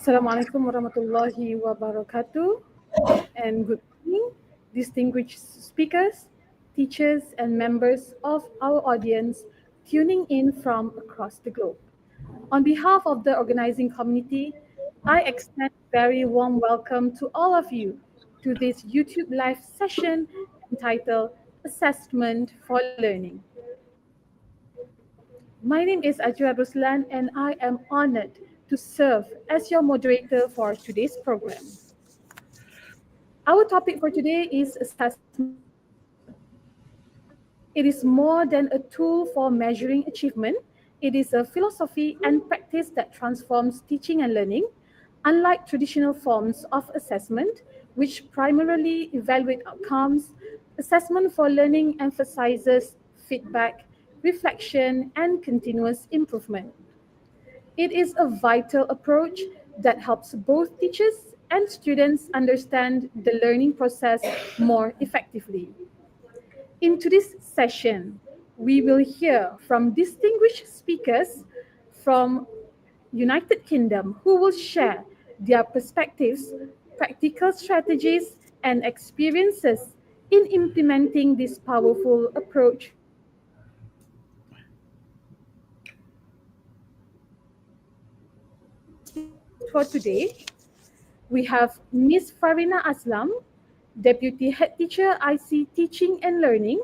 Assalamualaikum warahmatullahi wabarakatuh, and good evening, distinguished speakers, teachers, and members of our audience tuning in from across the globe. On behalf of the organizing committee, I extend a very warm welcome to all of you to this YouTube live session entitled Assessment for Learning. My name is AZHAR and I am honored to serve as your moderator for today's program. Our topic for today is assessment. It is more than a tool for measuring achievement. It is a philosophy and practice that transforms teaching and learning. Unlike traditional forms of assessment, which primarily evaluate outcomes, assessment for learning emphasizes feedback, reflection, and continuous improvement. It is a vital approach that helps both teachers and students understand the learning process more effectively. In today's session, we will hear from distinguished speakers from United Kingdom who will share their perspectives, practical strategies, and experiences in implementing this powerful approach. For today, we have Ms. FAREENA ASLAM, Deputy Head Teacher IC Teaching and Learning,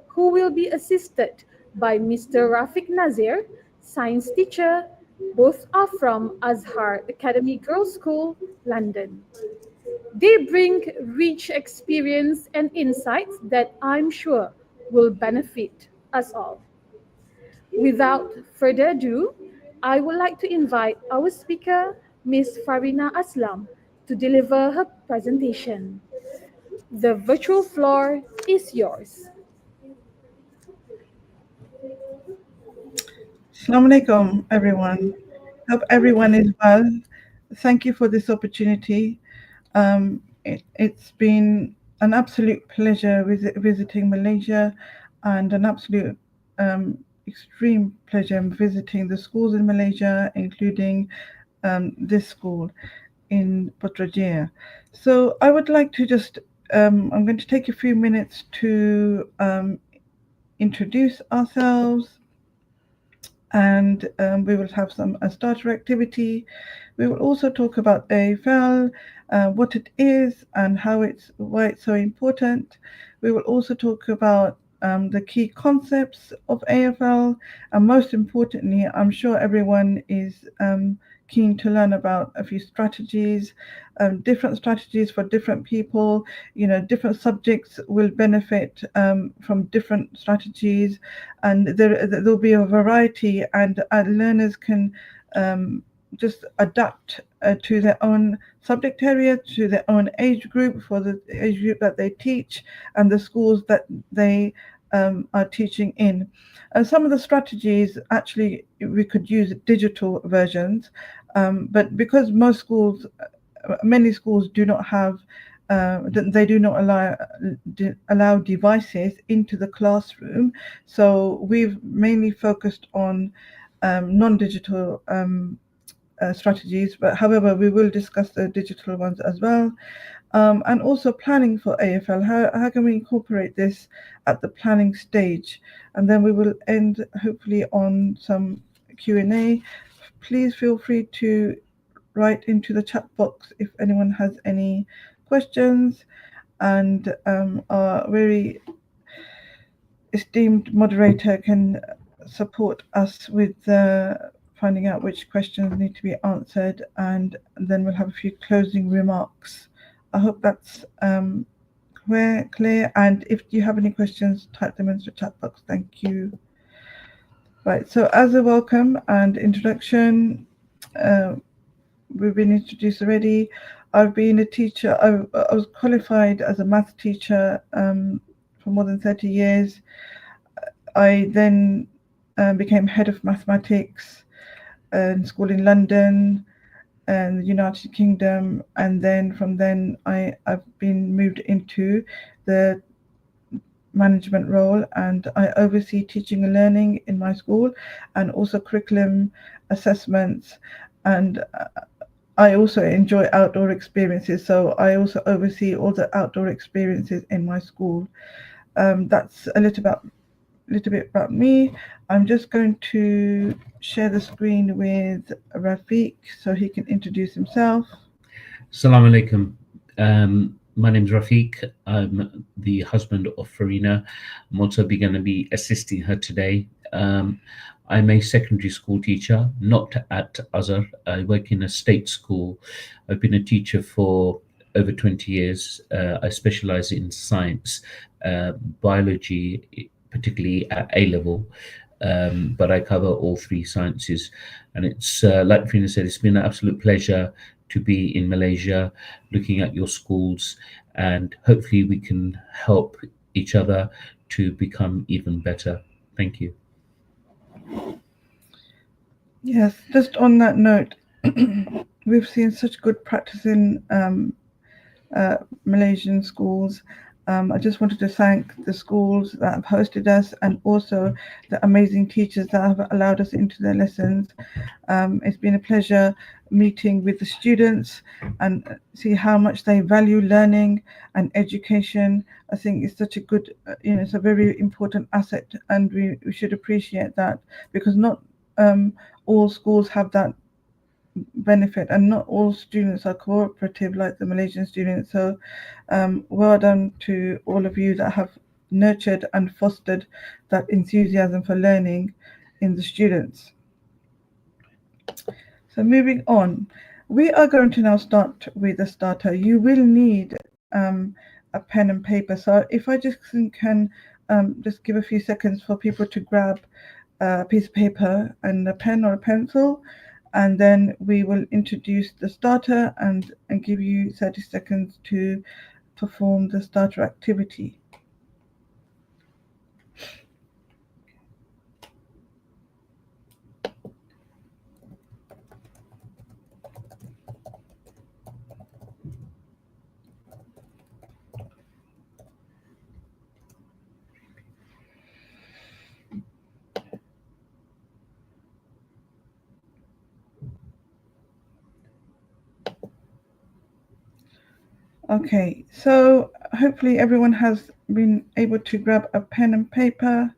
who will be assisted by Mr. RAFIQUE NAZIR, Science Teacher. Both are from AZHAR Academy Girls' School, London. They bring rich experience and insights that I'm sure will benefit us all. Without further ado, I would like to invite our speaker, Ms. FAREENA ASLAM, to deliver her presentation. The virtual floor is yours. Assalamu alaikum, everyone. Hope everyone is well. Thank you for this opportunity. It's been an absolute pleasure visiting Malaysia, and an absolute extreme pleasure visiting the schools in Malaysia, including this school in Putrajaya. So I would like to just, I'm going to take a few minutes to introduce ourselves, and we will have a starter activity. We will also talk about AFL, what it is and why it's so important. We will also talk about the key concepts of AFL, and most importantly, I'm sure everyone is keen to learn about a few strategies, different strategies for different people. Different subjects will benefit from different strategies, and there'll be a variety, and learners can just adapt to their own subject area, to their own age group, for the age group that they teach and the schools that they are teaching in. And some of the strategies, actually, we could use digital versions, but because many schools do not have, they do not allow devices into the classroom, so we've mainly focused on non-digital strategies, but however, we will discuss the digital ones as well. And also planning for AFL. How can we incorporate this at the planning stage? And then we will end hopefully on some Q&A. Please feel free to write into the chat box if anyone has any questions, and our very esteemed moderator can support us with finding out which questions need to be answered, and then we'll have a few closing remarks. I hope that's clear, and if you have any questions, type them into the chat box. Thank you. Right, so as a welcome and introduction, we've been introduced already. I've been a teacher. I was qualified as a math teacher for more than 30 years. I then became head of mathematics in school in London and the United Kingdom, and then from then I've been moved into the management role, and I oversee teaching and learning in my school and also curriculum assessments, and I also enjoy outdoor experiences, so I also oversee all the outdoor experiences in my school. That's a little bit about me. I'm just going to share the screen with Rafiq so he can introduce himself. Assalamu alaikum. My name's Rafiq. I'm the husband of FAREENA. I'm also going to be assisting her today. I'm a secondary school teacher, not at AZHAR. I work in a state school. I've been a teacher for over 20 years. I specialize in science, biology, particularly at A level, but I cover all three sciences. And it's, like FAREENA said, it's been an absolute pleasure to be in Malaysia, looking at your schools, and hopefully we can help each other to become even better. Thank you. Yes, just on that note, we've seen such good practice in Malaysian schools. I just wanted to thank the schools that have hosted us and also the amazing teachers that have allowed us into their lessons. It's been a pleasure meeting with the students and see how much they value learning and education. I think it's such a good, it's a very important asset, and we should appreciate that, because not all schools have that benefit, and not all students are cooperative like the Malaysian students. So well done to all of you that have nurtured and fostered that enthusiasm for learning in the students. So moving on, we are going to now start with the starter. You will need a pen and paper. So if I just can just give a few seconds for people to grab a piece of paper and a pen or a pencil, and then we will introduce the starter and give you 30 seconds to perform the starter activity. Okay, so hopefully everyone has been able to grab a pen and paper,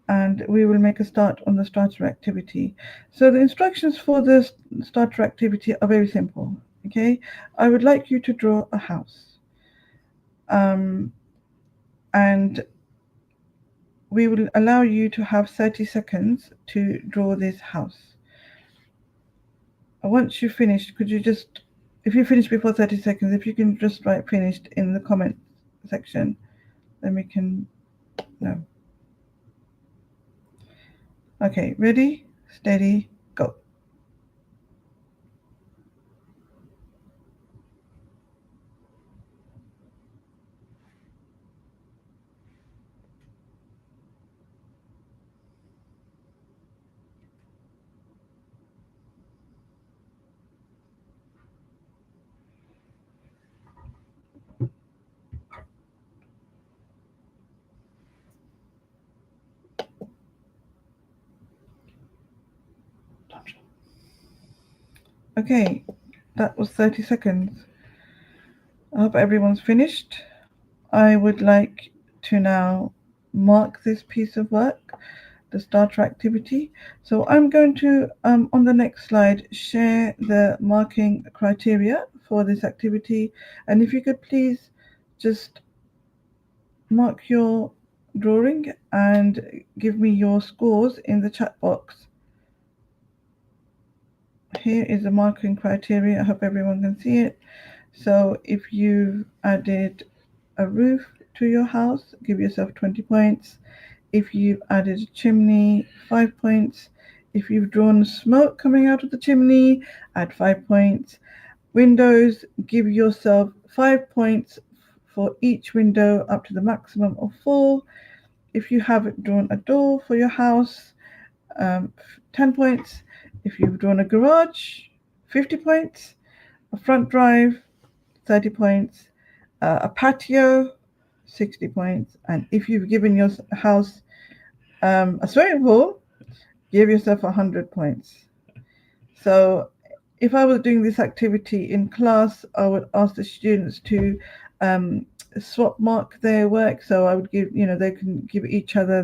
and we will make a start on the starter activity. So the instructions for this starter activity are very simple. Okay, I would like you to draw a house, and we will allow you to have 30 seconds to draw this house. Once you've finished, could you just, if you finish before 30 seconds, if you can just write finished in the comment section, then we can know. Okay, ready, steady, go. Okay, that was 30 seconds. I hope everyone's finished. I would like to now mark this piece of work, the starter activity. So I'm going to, on the next slide, share the marking criteria for this activity. And if you could please just mark your drawing and give me your scores in the chat box. Here is the marking criteria. I hope everyone can see it. So if you've added a roof to your house, give yourself 20 points. If you've added a chimney, 5 points. If you've drawn smoke coming out of the chimney, add 5 points. Windows, give yourself 5 points for each window up to the maximum of 4. If you haven't drawn a door for your house, 10 points. If you've drawn a garage, 50 points. A front drive, 30 points. A patio, 60 points. And if you've given your house a swimming pool, give yourself 100 points. So if I was doing this activity in class, I would ask the students to swap mark their work. So I would give, they can give each other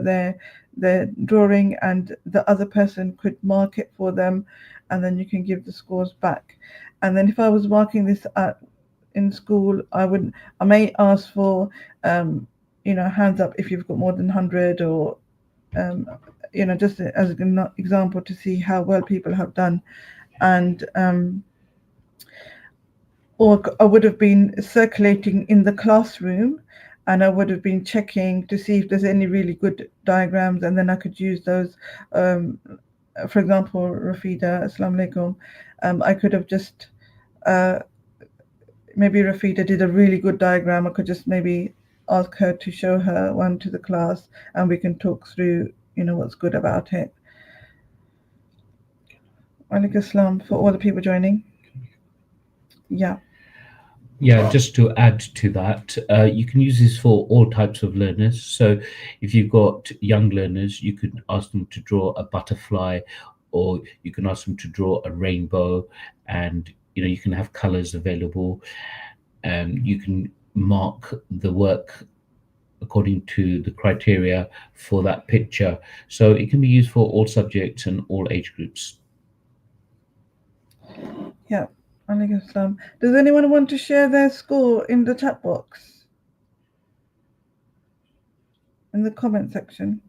their drawing, and the other person could mark it for them, and then you can give the scores back. And then if I was marking this in school, I may ask for hands up if you've got more than 100, or just as an example to see how well people have done. And or I would have been circulating in the classroom, and I would have been checking to see if there's any really good diagrams, and then I could use those. For example, Rafida, Assalamu alaikum, I could have just maybe Rafida did a really good diagram. I could just maybe ask her to show her one to the class, and we can talk through what's good about it. Alaikum Assalam for all the people joining. Yeah, just to add to that, you can use this for all types of learners. So if you've got young learners, you could ask them to draw a butterfly, or you can ask them to draw a rainbow, and you can have colors available, and you can mark the work according to the criteria for that picture. So it can be used for all subjects and all age groups. Yeah. Does anyone want to share their score in the chat box? In the comment section?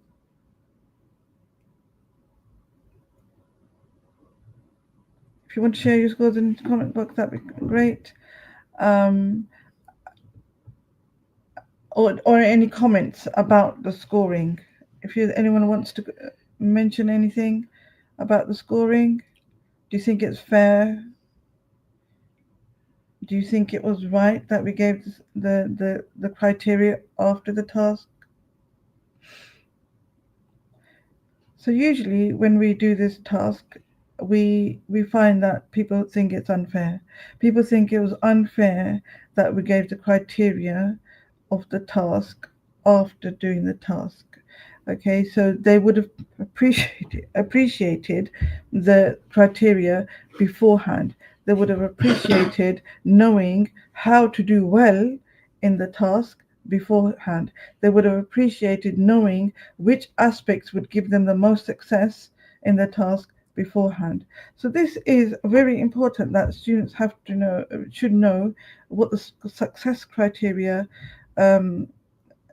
If you want to share your scores in the comment box, that'd be great. Or any comments about the scoring. If anyone wants to mention anything about the scoring, do you think it's fair? Do you think it was right that we gave the criteria after the task? So usually when we do this task, we find that people think it's unfair. People think it was unfair that we gave the criteria of the task after doing the task. Okay, so they would have appreciated the criteria beforehand. They would have appreciated knowing how to do well in the task beforehand. They would have appreciated knowing which aspects would give them the most success in the task beforehand. So this is very important, that students should know what the success criteria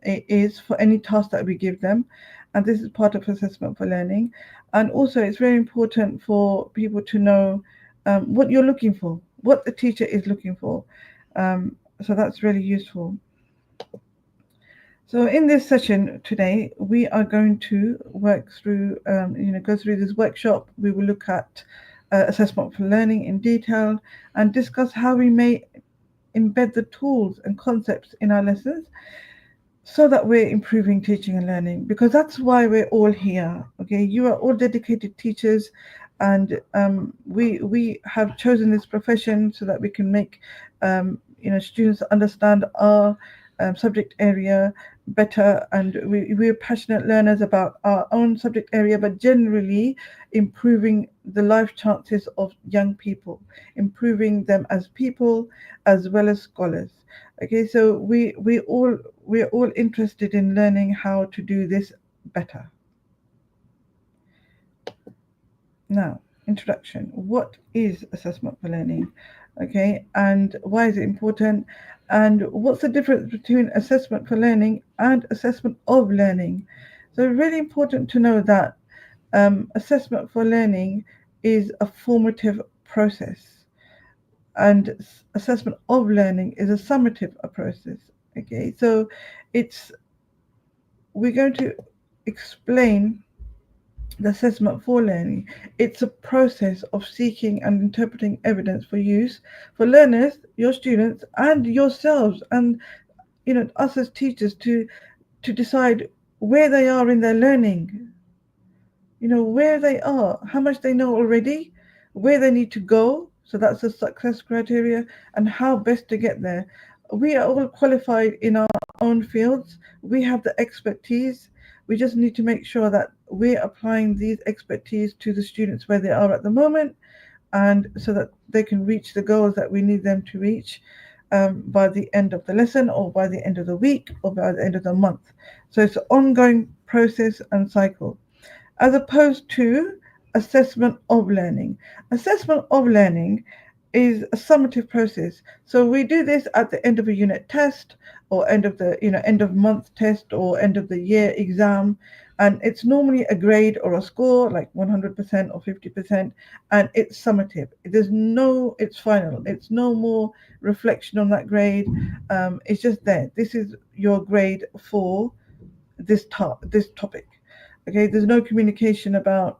is for any task that we give them, and this is part of assessment for learning. And also it's very important for people to know what you're looking for, what the teacher is looking for. So that's really useful. So in this session today, we are going to work through, go through this workshop. We will look at assessment for learning in detail and discuss how we may embed the tools and concepts in our lessons so that we're improving teaching and learning, because that's why we're all here. Okay, you are all dedicated teachers, and we have chosen this profession so that we can make students understand our subject area better, and we're passionate learners about our own subject area, but generally improving the life chances of young people, improving them as people as well as scholars. Okay, so we're all interested in learning how to do this better. Now, introduction. What is assessment for learning? Okay, and why is it important? And what's the difference between assessment for learning and assessment of learning? So really important to know that assessment for learning is a formative process, and assessment of learning is a summative process. Okay, so it's we're going to explain the assessment for learning. It's a process of seeking and interpreting evidence for use for learners, your students, and yourselves, and us as teachers to decide where they are in their learning, where they are, how much they know already, where they need to go. So that's the success criteria, and how best to get there. We are all qualified in our own fields. We have the expertise. We just need to make sure that we're applying these expertise to the students where they are at the moment, and so that they can reach the goals that we need them to reach by the end of the lesson, or by the end of the week, or by the end of the month. So it's an ongoing process and cycle, as opposed to assessment of learning. Assessment of learning is a summative process. So we do this at the end of a unit test, or end of the end of month test, or end of the year exam, and it's normally a grade or a score like 100% or 50%, and it's summative. It's final. It's no more reflection on that grade. It's just there. This is your grade for this topic. Okay, there's no communication about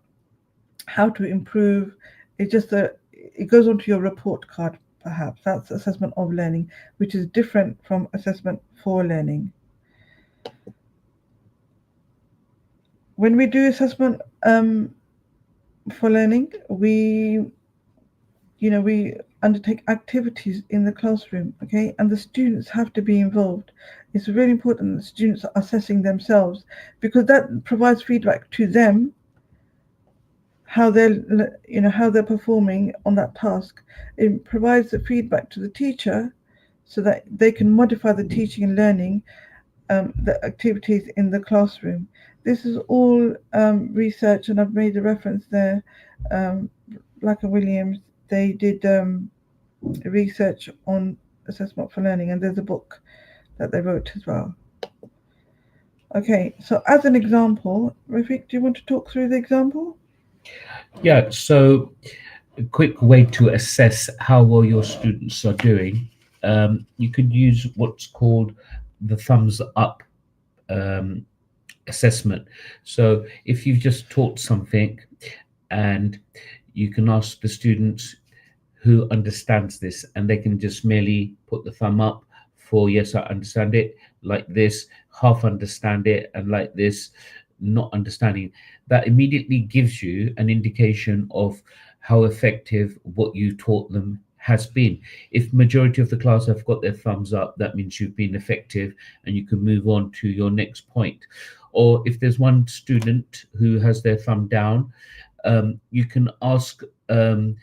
how to improve. It goes onto your report card, perhaps. That's assessment of learning, which is different from assessment for learning. When we do assessment for learning, we undertake activities in the classroom, okay, and the students have to be involved. It's really important that students are assessing themselves, because that provides feedback to them, how they're performing on that task. It provides the feedback to the teacher, so that they can modify the teaching and learning, the activities in the classroom. This is all research, and I've made a reference there. Black and Williams, they did research on assessment for learning, and there's a book that they wrote as well. Okay, so as an example, Rafiq, do you want to talk through the example? Yeah, so a quick way to assess how well your students are doing, you could use what's called the thumbs up um, assessment. So if you've just taught something, and you can ask the students who understands this, and they can just merely put the thumb up for yes, I understand it, like this, half understand it, and like this, not understanding. That immediately gives you an indication of how effective what you taught them has been. If majority of the class have got their thumbs up, that means you've been effective, and you can move on to your next point. Or if there's one student who has their thumb down, you can ask you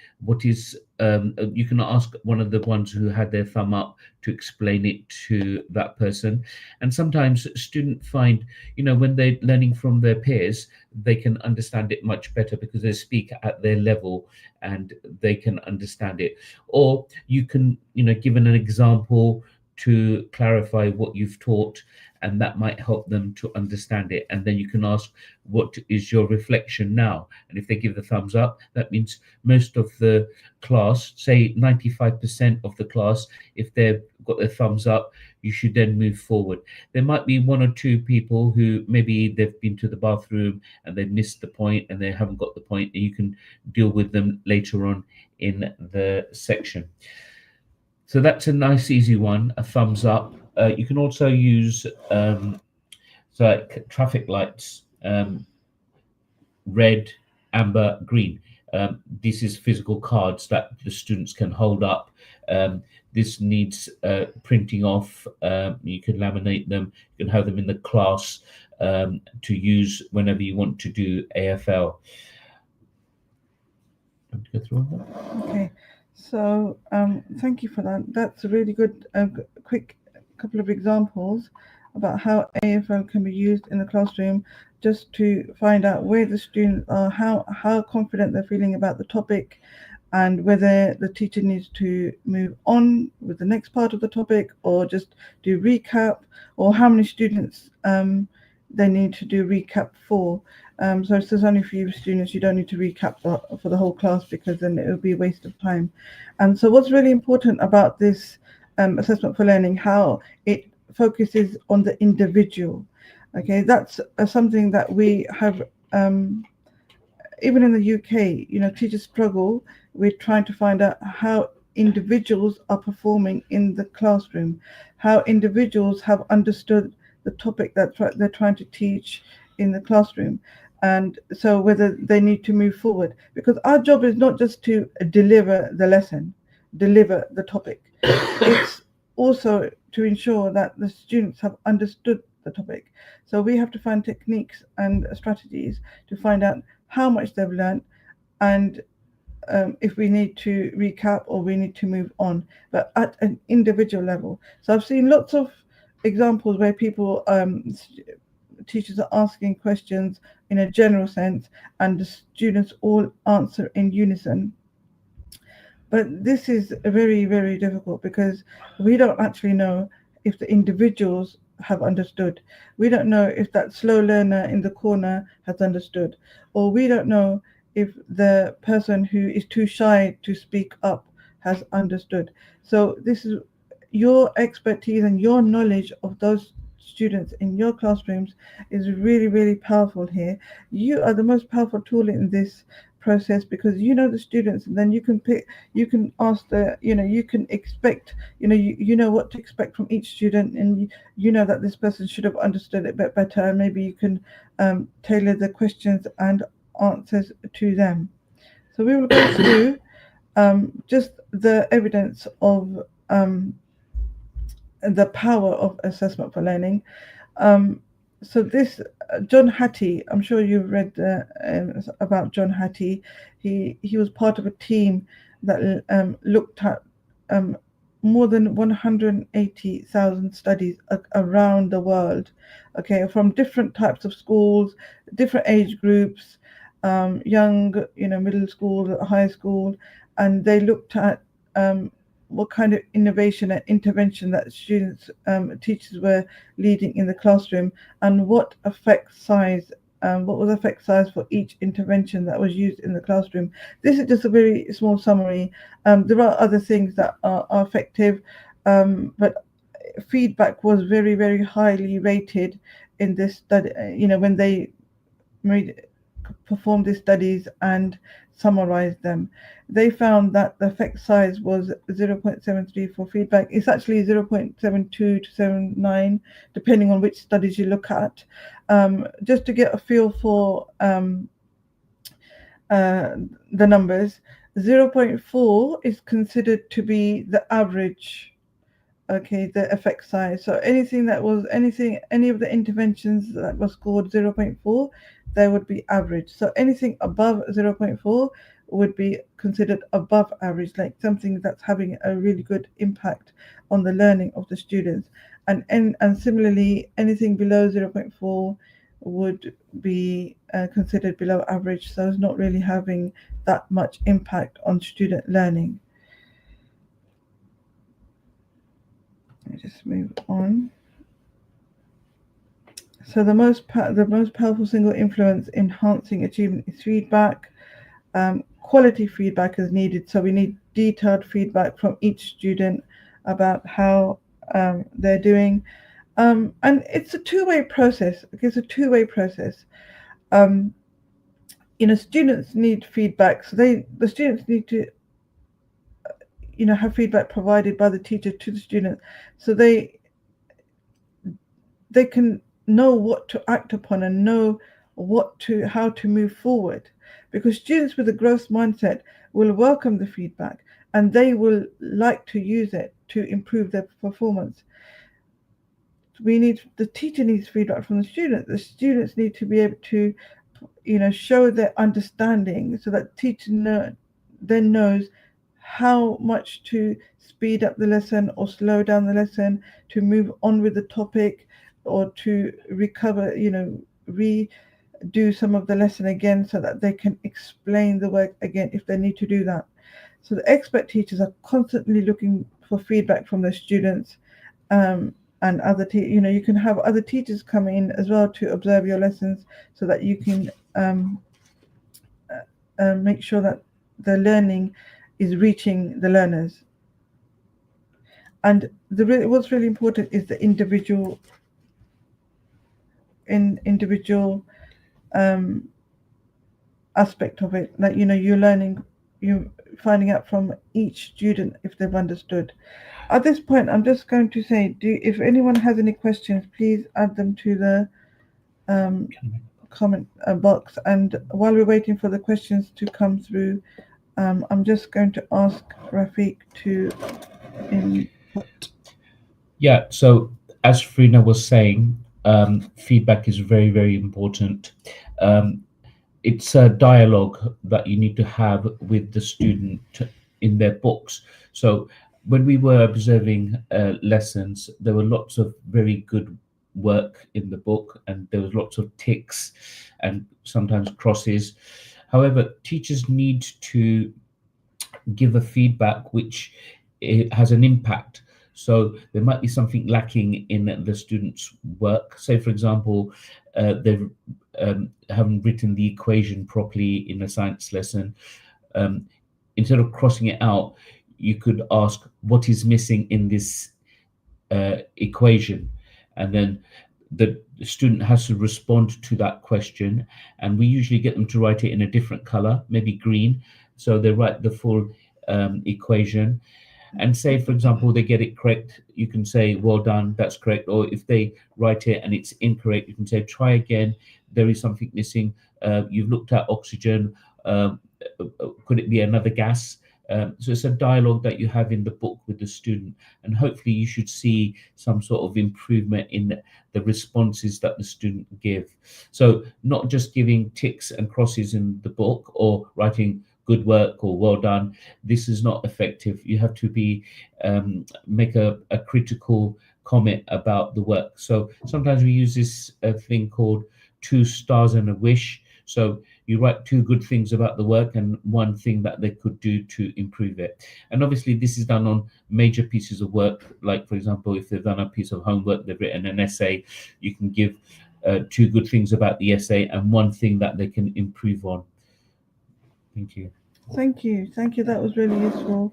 can ask one of the ones who had their thumb up to explain it to that person. And sometimes students find, when they're learning from their peers, they can understand it much better because they speak at their level and they can understand it. Or you can, give an example to clarify what you've taught, and that might help them to understand it. And then you can ask, what is your reflection now? And if they give the thumbs up, that means most of the class, say 95% of the class, if they've got their thumbs up, you should then move forward. There might be one or two people who maybe they've been to the bathroom and they've missed the point and they haven't got the point, and you can deal with them later on in the section. So that's a nice easy one, a thumbs up. You can also use like traffic lights, red, amber, green. This is physical cards that the students can hold up. This needs printing off. You can laminate them. You can have them in the class to use whenever you want to do AFL. Go through on that? Okay, so thank you for that. That's a really good, quick couple of examples about how AFL can be used in the classroom, just to find out where the students are, how confident they're feeling about the topic, and whether the teacher needs to move on with the next part of the topic or just do recap, or how many students they need to do recap for. So if there's only a few students, you don't need to recap for the whole class, because then it would be a waste of time. And so what's really important about this assessment for learning, how it focuses on the individual. Okay, that's something that we have, even in the UK, teachers struggle with trying to find out how individuals are performing in the classroom, how individuals have understood the topic that they're trying to teach in the classroom. And so whether they need to move forward, because our job is not just to deliver the lesson, deliver the topic. It's also to ensure that the students have understood the topic. So we have to find techniques and strategies to find out how much they've learned, and if we need to recap or we need to move on, but at an individual level. So I've seen lots of examples where people, teachers are asking questions in a general sense, and the students all answer in unison. But this is very, very difficult, because we don't actually know if the individuals have understood. We don't know if that slow learner in the corner has understood, or we don't know if the person who is too shy to speak up has understood. So this is your expertise, and your knowledge of those students in your classrooms is really, really powerful here. You are the most powerful tool in this process, because you know the students, and then you can ask you can expect, you know what to expect from each student, and you know that this person should have understood it a bit better, and maybe you can tailor the questions and answers to them. So we will go through just the evidence of the power of assessment for learning. So this John Hattie, I'm sure you've read about John Hattie. He was part of a team that looked at more than 180,000 studies around the world, okay, from different types of schools, different age groups, young, middle school, high school, and they looked at what kind of innovation and intervention that students, teachers were leading in the classroom, and what was effect size for each intervention that was used in the classroom. This is just a very small summary. There are other things that are effective, but feedback was very, very highly rated in this study, when they performed these studies and summarized them. They found that the effect size was 0.73 for feedback. It's actually 0.72 to 0.79, depending on which studies you look at. Just to get a feel for the numbers, 0.4 is considered to be the average, okay, the effect size. So any of the interventions that was scored 0.4, they would be average. So anything above 0.4 would be considered above average, like something that's having a really good impact on the learning of the students. And similarly, anything below 0.4 would be considered below average, so it's not really having that much impact on student learning. Let me just move on. So the most powerful single influence enhancing achievement is feedback. Quality feedback is needed, so we need detailed feedback from each student about how they're doing, and it's a two-way process. It's a two-way process. Students need feedback, so the students need to have feedback provided by the teacher to the student, so they can know what to act upon and know how to move forward, because students with a growth mindset will welcome the feedback and they will like to use it to improve their performance. The teacher needs feedback from the students need to be able to show their understanding, so that the teacher then knows how much to speed up the lesson or slow down the lesson, to move on with the topic, or to recover, redo some of the lesson again, so that they can explain the work again if they need to do that. So the expert teachers are constantly looking for feedback from their students, and other you can have other teachers come in as well to observe your lessons, so that you can make sure that the learning is reaching the learners. And what's really important is the individual aspect of it. Like, you're learning, you finding out from each student if they've understood. At this point, I'm just going to say, if anyone has any questions, please add them to the comment box. And while we're waiting for the questions to come through, I'm just going to ask Rafiq to input. Yeah, so as FAREENA was saying, feedback is very, very important. It's a dialogue that you need to have with the student in their books. So when we were observing lessons, there were lots of very good work in the book, and there was lots of ticks and sometimes crosses. However, teachers need to give a feedback which it has an impact. So there might be something lacking in the student's work. Say, for example, they haven't written the equation properly in a science lesson. Instead of crossing it out, you could ask, what is missing in this equation? And then the student has to respond to that question. And we usually get them to write it in a different color, maybe green. So they write the full equation. And say, for example, they get it correct, you can say, well done, that's correct. Or if they write it and it's incorrect, you can say, try again, there is something missing. You've looked at oxygen, could it be another gas? So it's a dialogue that you have in the book with the student, and hopefully you should see some sort of improvement in the responses that the student give. So not just giving ticks and crosses in the book or writing good work or well done. This is not effective. You have to be make a critical comment about the work. So sometimes we use this thing called 2 stars and a wish. So you write 2 good things about the work and 1 thing that they could do to improve it. And obviously this is done on major pieces of work. Like, for example, if they've done a piece of homework, they've written an essay, you can give 2 good things about the essay and 1 thing that they can improve on. Thank you. Thank you. That was really useful.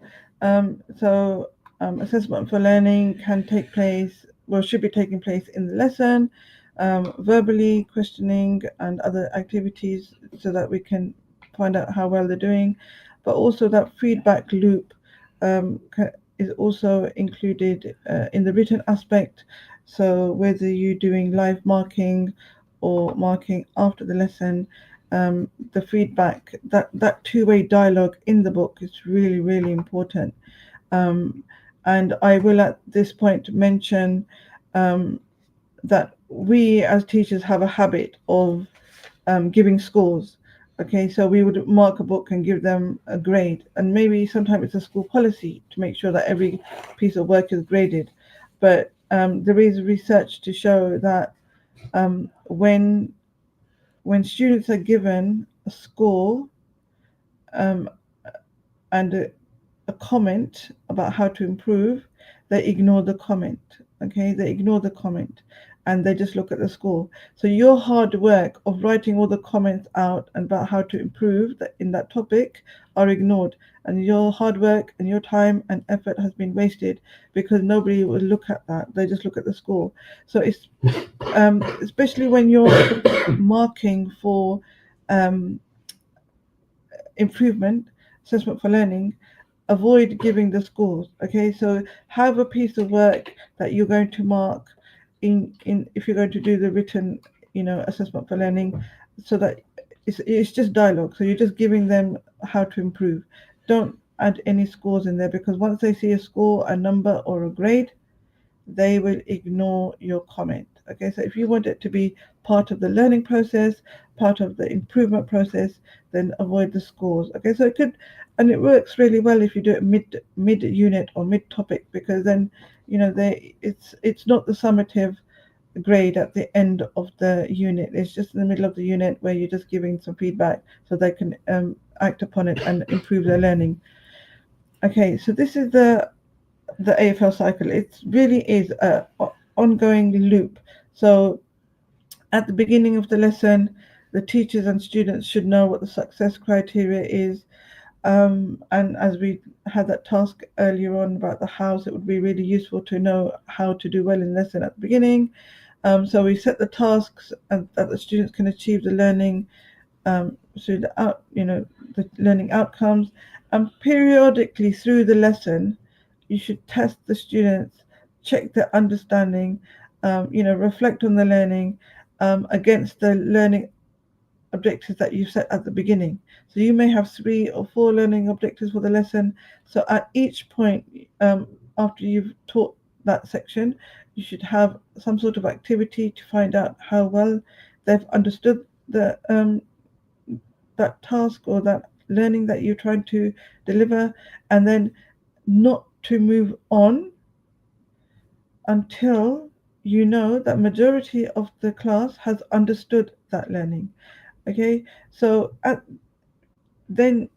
Assessment for learning can take place, should be taking place in the lesson, verbally, questioning and other activities, so that we can find out how well they're doing. But also that feedback loop is also included in the written aspect. So whether you're doing live marking or marking after the lesson, the feedback, that two-way dialogue in the book is really, really important. And I will at this point mention that we as teachers have a habit of giving scores. Okay, so we would mark a book and give them a grade, and maybe sometimes it's a school policy to make sure that every piece of work is graded. But there is research to show that when students are given a score and a comment about how to improve, they ignore the comment. Okay, they ignore the comment and they just look at the score. So your hard work of writing all the comments out about how to improve in that topic are ignored, and your hard work and your time and effort has been wasted because nobody will look at that. They just look at the score. So it's especially when you're marking for improvement, assessment for learning, avoid giving the scores. Okay, so have a piece of work that you're going to mark in if you're going to do the written assessment for learning, so that it's just dialogue. So you're just giving them how to improve. Don't add any scores in there, because once they see a score, a number or a grade, they will ignore your comment. Okay, so if you want it to be part of the learning process, part of the improvement process, then avoid the scores. Okay, so it works really well if you do it mid unit or mid topic, because then it's not the summative grade at the end of the unit. It's just in the middle of the unit where you're just giving some feedback so they can act upon it and improve their learning. Okay, so this is the AFL cycle. It really is a ongoing loop. So at the beginning of the lesson, the teachers and students should know what the success criteria is. And as we had that task earlier on about the house, it would be really useful to know how to do well in the lesson at the beginning. So we set the tasks and that the students can achieve the learning through the learning outcomes, and periodically through the lesson, you should test the students, check their understanding, reflect on the learning against the learning objectives that you set at the beginning. So you may have 3 or 4 learning objectives for the lesson. So at each point, after you've taught that section, you should have some sort of activity to find out how well they've understood the that task or that learning that you're trying to deliver, and then not to move on until you know that majority of the class has understood that learning. Okay, so then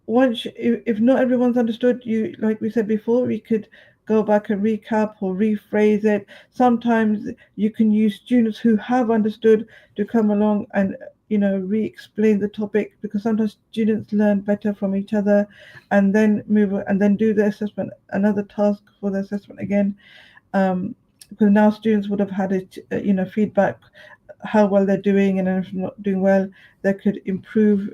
once if not everyone's understood, you, like we said before, we could go back and recap or rephrase it. Sometimes you can use students who have understood to come along and re-explain the topic, because sometimes students learn better from each other, and then move and then do the assessment, another task for the assessment again, because now students would have had it, feedback how well they're doing, and if not doing well, they could improve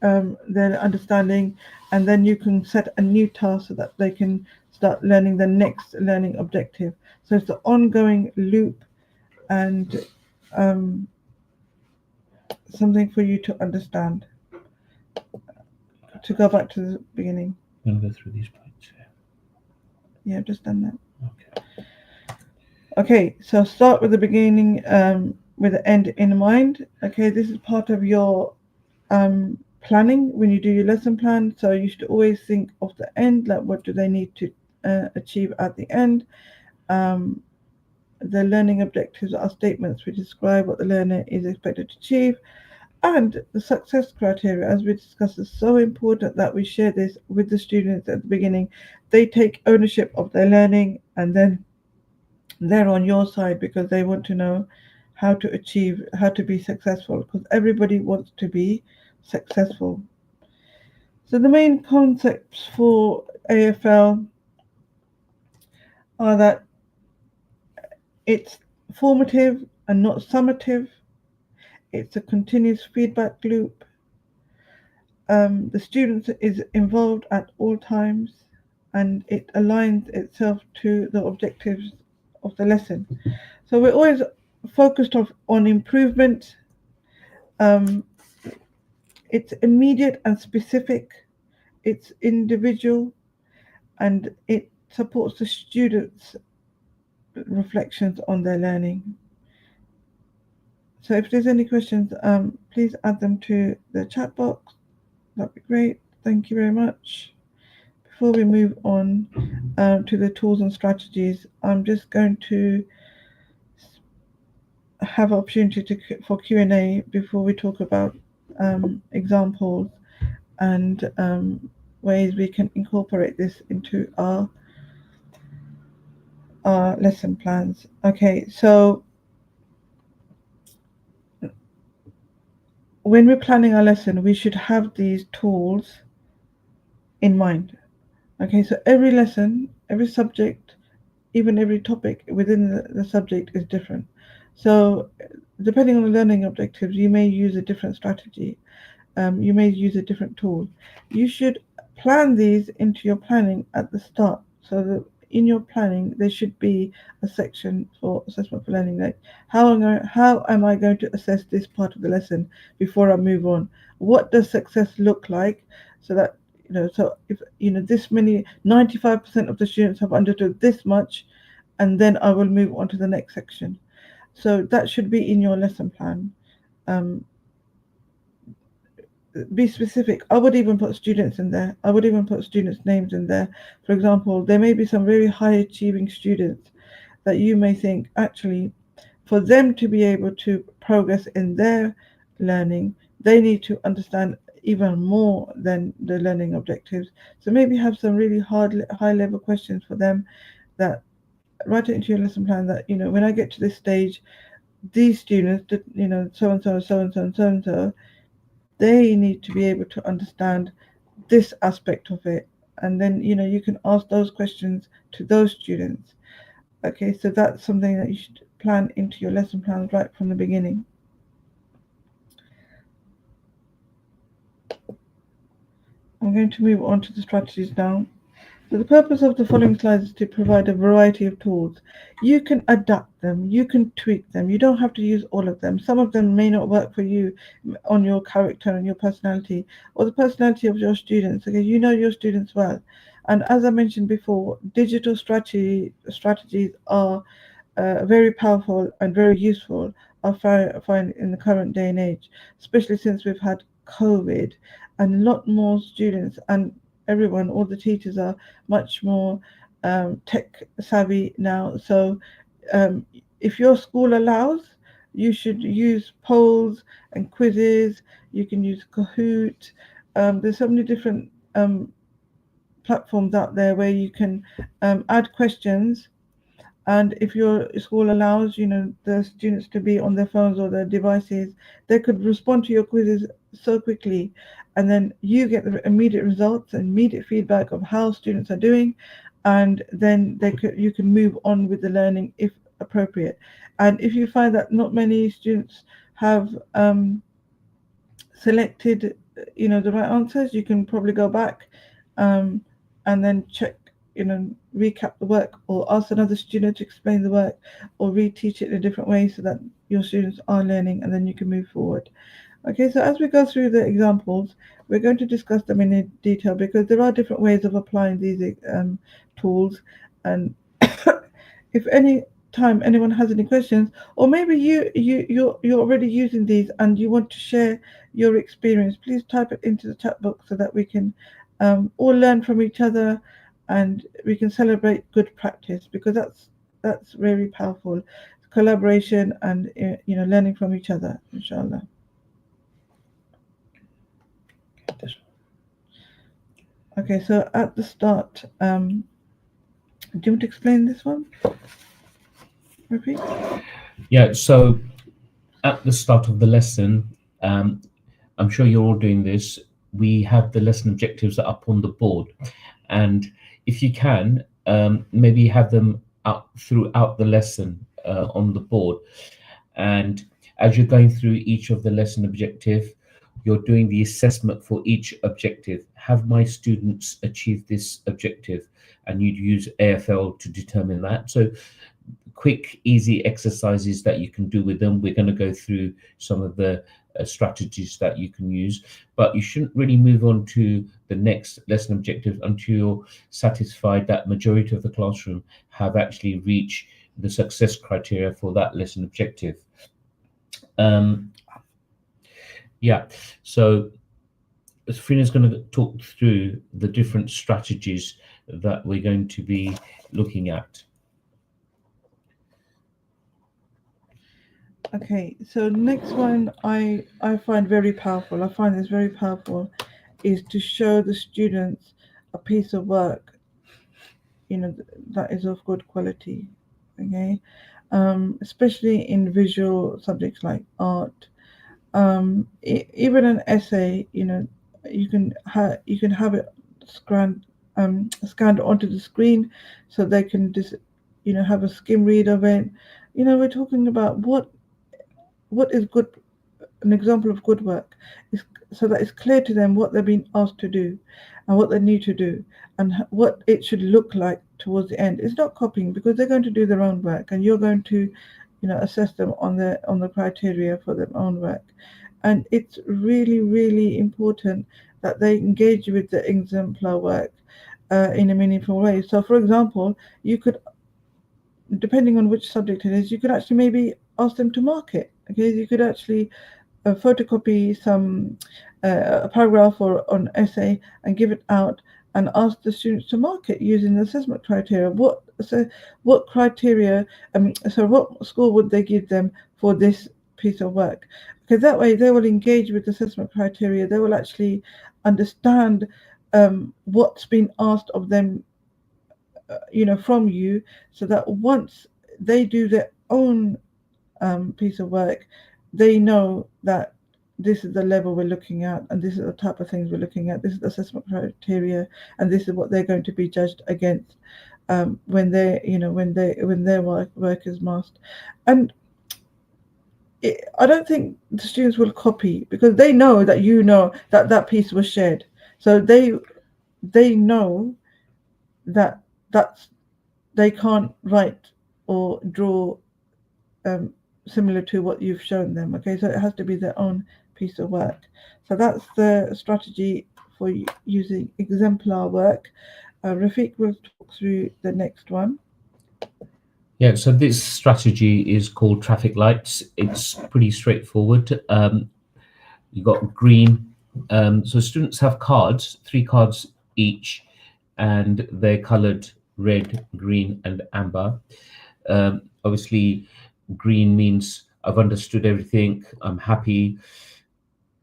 their understanding, and then you can set a new task so that they can start learning the next learning objective. So it's an ongoing loop, and something for you to understand. To go back to the beginning. I'm going to go through these points here. Yeah, I've just done that. Okay. Okay, so start with the beginning with the end in mind. Okay, this is part of your planning when you do your lesson plan. So you should always think of the end, like what do they need to achieve at the end. The learning objectives are statements which describe what the learner is expected to achieve. And the success criteria, as we discussed, is so important that we share this with the students at the beginning. They take ownership of their learning, and then they're on your side because they want to know how to be successful, because everybody wants to be successful. So the main concepts for AFL are that it's formative and not summative. It's a continuous feedback loop. The student is involved at all times, and it aligns itself to the objectives of the lesson. So we're always focused on improvement. It's immediate and specific. It's individual, and it supports the students' reflections on their learning. So if there's any questions, please add them to the chat box. That'd be great. Thank you very much. Before we move on to the tools and strategies, I'm just going to have opportunity for Q&A before we talk about examples and ways we can incorporate this into our lesson plans. Okay, so when we're planning our lesson, we should have these tools in mind. Okay, so every lesson, every subject, even every topic within the subject is different. So depending on the learning objectives, you may use a different strategy. You may use a different tool. You should plan these into your planning at the start, so that in your planning there should be a section for assessment for learning, like how am I going to assess this part of the lesson before I move on? What does success look like? So that so if this many 95% of the students have understood this much, and then I will move on to the next section. So that should be in your lesson plan. Be specific. I would even put students in there. I would even put students' names in there. For example, there may be some very high achieving students that you may think, actually, for them to be able to progress in their learning, they need to understand even more than the learning objectives. So maybe have some really high level questions for them, that write it into your lesson plan, that, when I get to this stage, these students, so and so, so and so, and so and so, they need to be able to understand this aspect of it. And then, you can ask those questions to those students. Okay, so that's something that you should plan into your lesson plans right from the beginning. I'm going to move on to the strategies now. So the purpose of the following slides is to provide a variety of tools. You can adapt them, you can tweak them, you don't have to use all of them. Some of them may not work for you on your character and your personality, or the personality of your students. Okay, you know your students well. And as I mentioned before, digital strategies are very powerful and very useful, I find in the current day and age, especially since we've had COVID, and a lot more students and everyone, all the teachers are much more tech savvy now. So if your school allows, you should use polls and quizzes. You can use Kahoot. There's so many different platforms out there where you can add questions, and if your school allows, the students to be on their phones or their devices, they could respond to your quizzes so quickly, and then you get the immediate results and immediate feedback of how students are doing, and then you can move on with the learning if appropriate. And if you find that not many students have selected, the right answers, you can probably go back and then check, recap the work, or ask another student to explain the work, or reteach it in a different way so that your students are learning, and then you can move forward. Okay, so as we go through the examples, we're going to discuss them in detail, because there are different ways of applying these tools. And if any time anyone has any questions, or maybe you're already using these and you want to share your experience, please type it into the chat box so that we can all learn from each other, and we can celebrate good practice, because that's very powerful, collaboration and learning from each other, inshallah. Okay, so at the start, do you want to explain this one? Repeat. Yeah, so at the start of the lesson, I'm sure you're all doing this, we have the lesson objectives up on the board, and if you can, maybe have them up throughout the lesson on the board. And as you're going through each of the lesson objective, you're doing the assessment for each objective. Have my students achieved this objective? And you'd use AFL to determine that. So quick, easy exercises that you can do with them. We're going to go through some of the strategies that you can use, but you shouldn't really move on to the next lesson objective until you're satisfied that majority of the classroom have actually reached the success criteria for that lesson objective. Yeah, so FAREENA is going to talk through the different strategies that we're going to be looking at. Okay, so next one I find very powerful. I find this very powerful, is to show the students a piece of work, that is of good quality. Okay, especially in visual subjects like art. Even an essay, you can have it scanned onto the screen, so they can just have a skim read of it. We're talking about what is good, an example of good work, is so that it's clear to them what they're being asked to do and what they need to do, and what it should look like towards the end. It's not copying, because they're going to do their own work, and you're going to assess them on the criteria for their own work. And it's really, really important that they engage with the exemplar work in a meaningful way. So for example, you could, depending on which subject it is, you could actually maybe ask them to mark it. Okay, you could actually photocopy some a paragraph or an essay and give it out, and ask the students to mark it using the assessment criteria. What criteria? So what score would they give them for this piece of work, because that way they will engage with assessment criteria. They will actually understand what's been asked of them, from you, so that once they do their own piece of work, they know that this is the level we're looking at, and this is the type of things we're looking at. This is the assessment criteria, and this is what they're going to be judged against when they, when their work is masked. And I don't think the students will copy, because they know that that piece was shared, so they know that they can't write or draw similar to what you've shown them. Okay, so it has to be their own piece of work. So that's the strategy for using exemplar work. Rafiq will talk through the next one. Yeah, so this strategy is called traffic lights. It's pretty straightforward. You got green. So students have cards, 3 cards each, and they're colored red, green, and amber. Obviously, green means I've understood everything, I'm happy.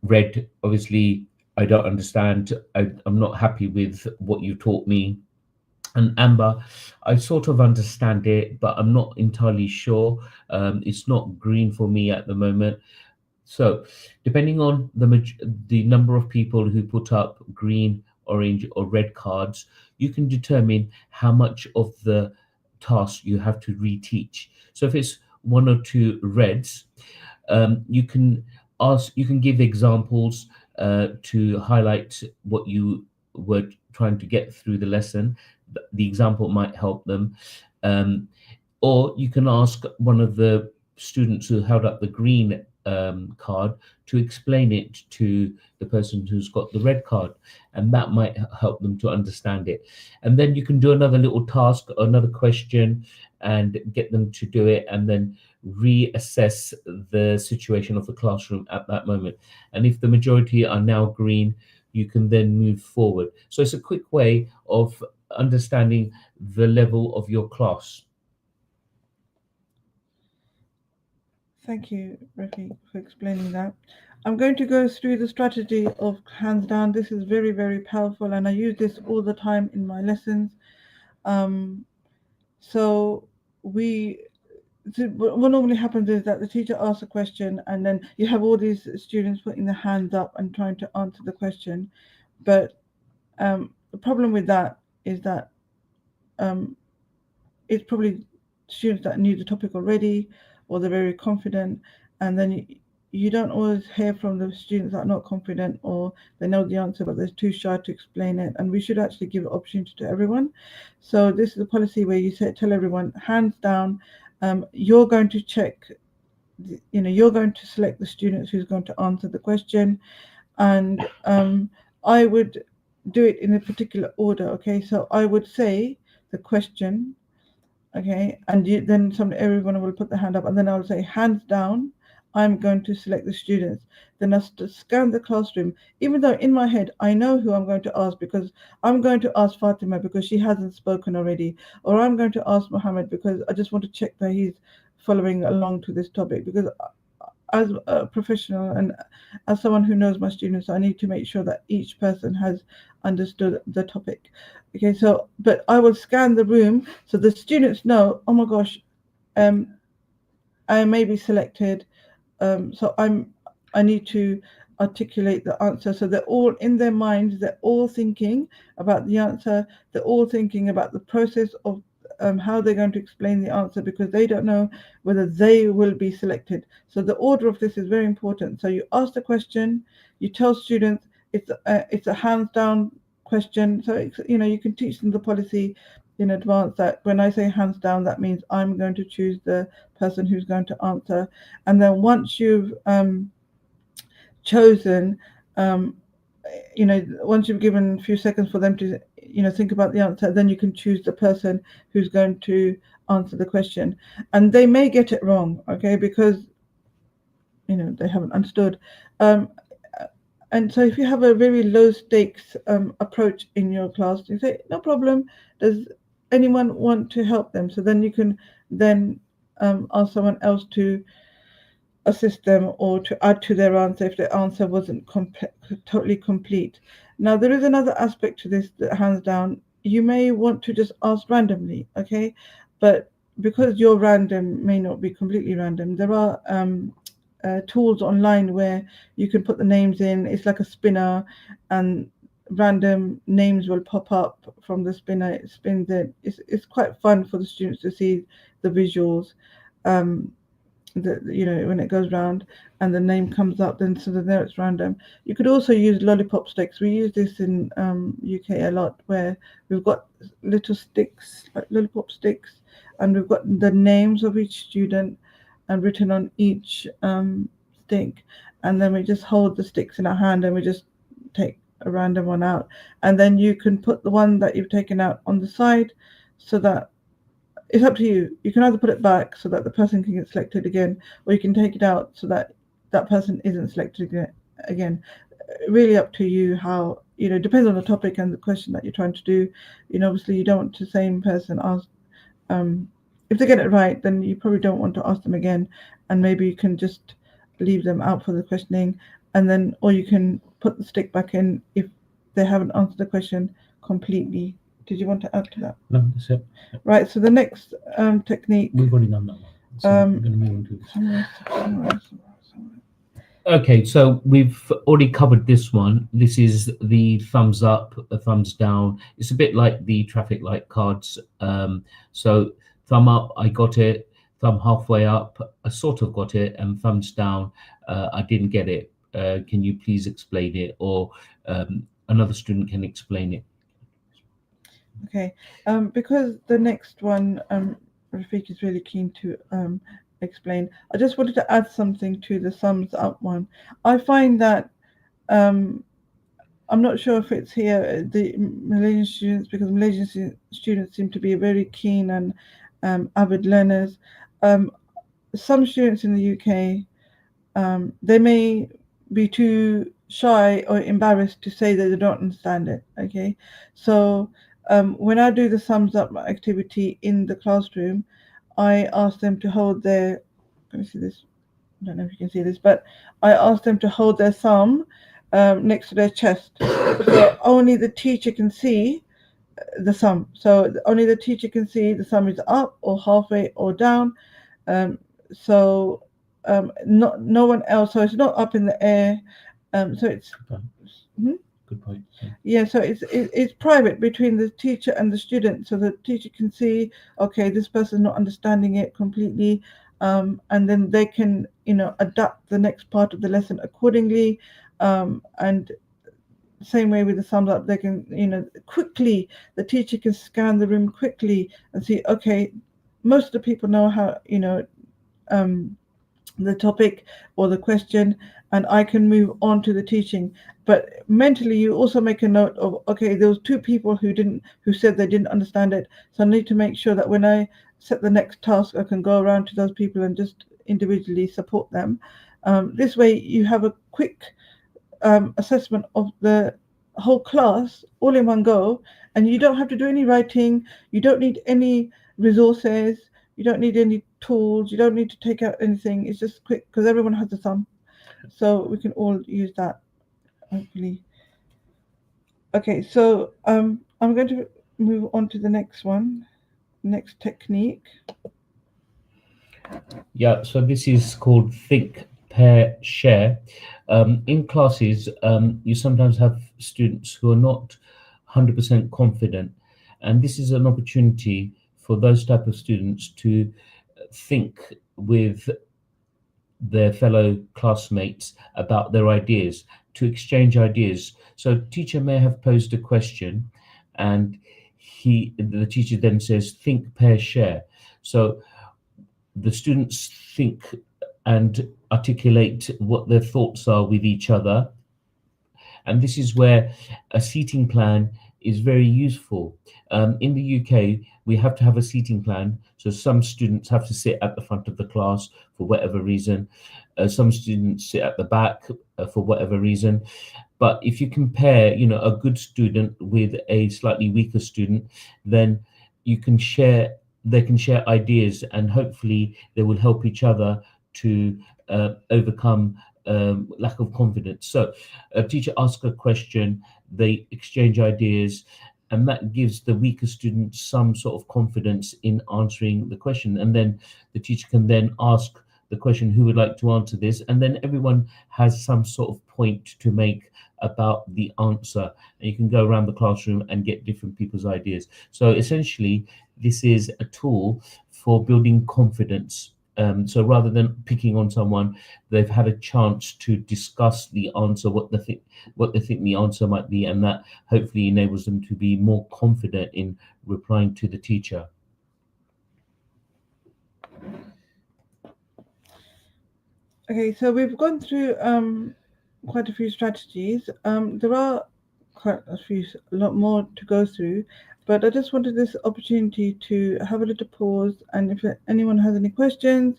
Red, obviously, I don't understand, I'm not happy with what you taught me. And amber, I sort of understand it, but I'm not entirely sure. It's not green for me at the moment. So, depending on the number of people who put up green, orange, or red cards, you can determine how much of the task you have to reteach. So, if it's 1 or 2 reds, you can give examples to highlight what you were trying to get through the lesson. The example might help them, or you can ask one of the students who held up the green card to explain it to the person who's got the red card, and that might help them to understand it. And then you can do another little task, another question, and get them to do it, and then reassess the situation of the classroom at that moment. And if the majority are now green, you can then move forward. So it's a quick way of understanding the level of your class. Thank you, Rafiq, for explaining that. I'm going to go through the strategy of hands down. This is very, very powerful, and I use this all the time in my lessons. So what normally happens is that the teacher asks a question, and then you have all these students putting their hands up and trying to answer the question. But the problem with that is that it's probably students that knew the topic already, or they're very confident, and then you don't always hear from the students that are not confident, or they know the answer but they're too shy to explain it. And we should actually give an opportunity to everyone. So this is a policy where you tell everyone, hands down, you're going to check, you're going to select the students who's going to answer the question, and I would do it in a particular order. Okay, so I would say the question, okay, and then everyone will put their hand up, and then I'll say, hands down, I'm going to select the students. Then I'll scan the classroom, even though in my head I know who I'm going to ask, because I'm going to ask Fatima because she hasn't spoken already, or I'm going to ask Mohammed because I just want to check that he's following along to this topic, because as a professional and as someone who knows my students, I need to make sure that each person has understood the topic. Okay, so, but I will scan the room so the students know, oh my gosh, I may be selected, so I need to articulate the answer. So they're all in their minds, they're all thinking about the answer, they're all thinking about the process of how they're going to explain the answer, because they don't know whether they will be selected. So the order of this is very important. So you ask the question, you tell students it's a hands down question. So you can teach them the policy in advance, that when I say hands down, that means I'm going to choose the person who's going to answer. And then once you've chosen, once you've given a few seconds for them to think about the answer, then you can choose the person who's going to answer the question. And they may get it wrong, okay, because they haven't understood. And so if you have a very low stakes approach in your class, you say, no problem, does anyone want to help them? So then you can then ask someone else to assist them or to add to their answer if their answer wasn't totally complete. Now, there is another aspect to this that, hands down, you may want to just ask randomly, okay? But because your random may not be completely random, there are tools online where you can put the names in. It's like a spinner, and random names will pop up from the spinner. It spins it. It's quite fun for the students to see the visuals. When it goes round and the name comes up, then so that there it's random. You could also use lollipop sticks. We use this in UK a lot, where we've got little sticks, like lollipop sticks, and we've got the names of each student and written on each stick, and then we just hold the sticks in our hand and we just take a random one out, and then you can put the one that you've taken out on the side, so that it's up to you. You can either put it back so that the person can get selected again, or you can take it out so that that person isn't selected again. Really up to you how, depends on the topic and the question that you're trying to do. Obviously you don't want the same person ask, if they get it right, then you probably don't want to ask them again, and maybe you can just leave them out for the questioning, and then, or you can put the stick back in if they haven't answered the question completely. Did you want to add to that? No, that's it. Right, so the next technique. We've already done that one. So we're going to move on to this. Okay, so we've already covered this one. This is the thumbs up, a thumbs down. It's a bit like the traffic light cards. So thumb up, I got it. Thumb halfway up, I sort of got it. And thumbs down, I didn't get it. Can you please explain it? Or another student can explain it. Okay, because the next one, Rafiq is really keen to explain. I just wanted to add something to the thumbs up one. I find that I'm not sure if it's here, the Malaysian students, because Malaysian students seem to be very keen and avid learners. Some students in the UK, they may be too shy or embarrassed to say that they don't understand it. Okay, so when I do the thumbs up activity in the classroom, I ask them to hold their, let me see this, I don't know if you can see this, but I ask them to hold their thumb next to their chest, so only the teacher can see the thumb. So only the teacher can see the thumb is up or halfway or down. So no one else. So it's not up in the air. So it's. Good point. Yeah, so it's private between the teacher and the student, so the teacher can see, okay, this person's not understanding it completely, and then they can, adapt the next part of the lesson accordingly, and same way with the thumbs up, they can, quickly, the teacher can scan the room quickly and see, okay, most of the people know how, the topic or the question, and I can move on to the teaching. But mentally, you also make a note of, okay, there was two people who said they didn't understand it, so I need to make sure that when I set the next task, I can go around to those people and just individually support them. This way, you have a quick assessment of the whole class all in one go, and you don't have to do any writing, you don't need any resources, you don't need any tools, you don't need to take out anything. It's just quick because everyone has a thumb, so we can all use that, hopefully. Okay, so I'm going to move on to the next one, next technique. Yeah, so this is called think, pair, share. In classes, you sometimes have students who are not 100% confident, and this is an opportunity for those type of students to think with their fellow classmates about their ideas, to exchange ideas. So teacher may have posed a question, and the teacher then says, think, pair, share. So the students think and articulate what their thoughts are with each other. And this is where a seating plan is very useful. In the UK, we have to have a seating plan. So some students have to sit at the front of the class for whatever reason. Some students sit at the back for whatever reason. But if you compare, a good student with a slightly weaker student, then they can share ideas, and hopefully they will help each other to overcome lack of confidence. So a teacher asks a question, they exchange ideas, and that gives the weaker student some sort of confidence in answering the question. And then the teacher can then ask the question, who would like to answer this? And then everyone has some sort of point to make about the answer. And you can go around the classroom and get different people's ideas. So essentially, this is a tool for building confidence. So rather than picking on someone, they've had a chance to discuss the answer, what they think the answer might be, and that hopefully enables them to be more confident in replying to the teacher. Okay, so we've gone through quite a few strategies. There are a lot more to go through, but I just wanted this opportunity to have a little pause, and if anyone has any questions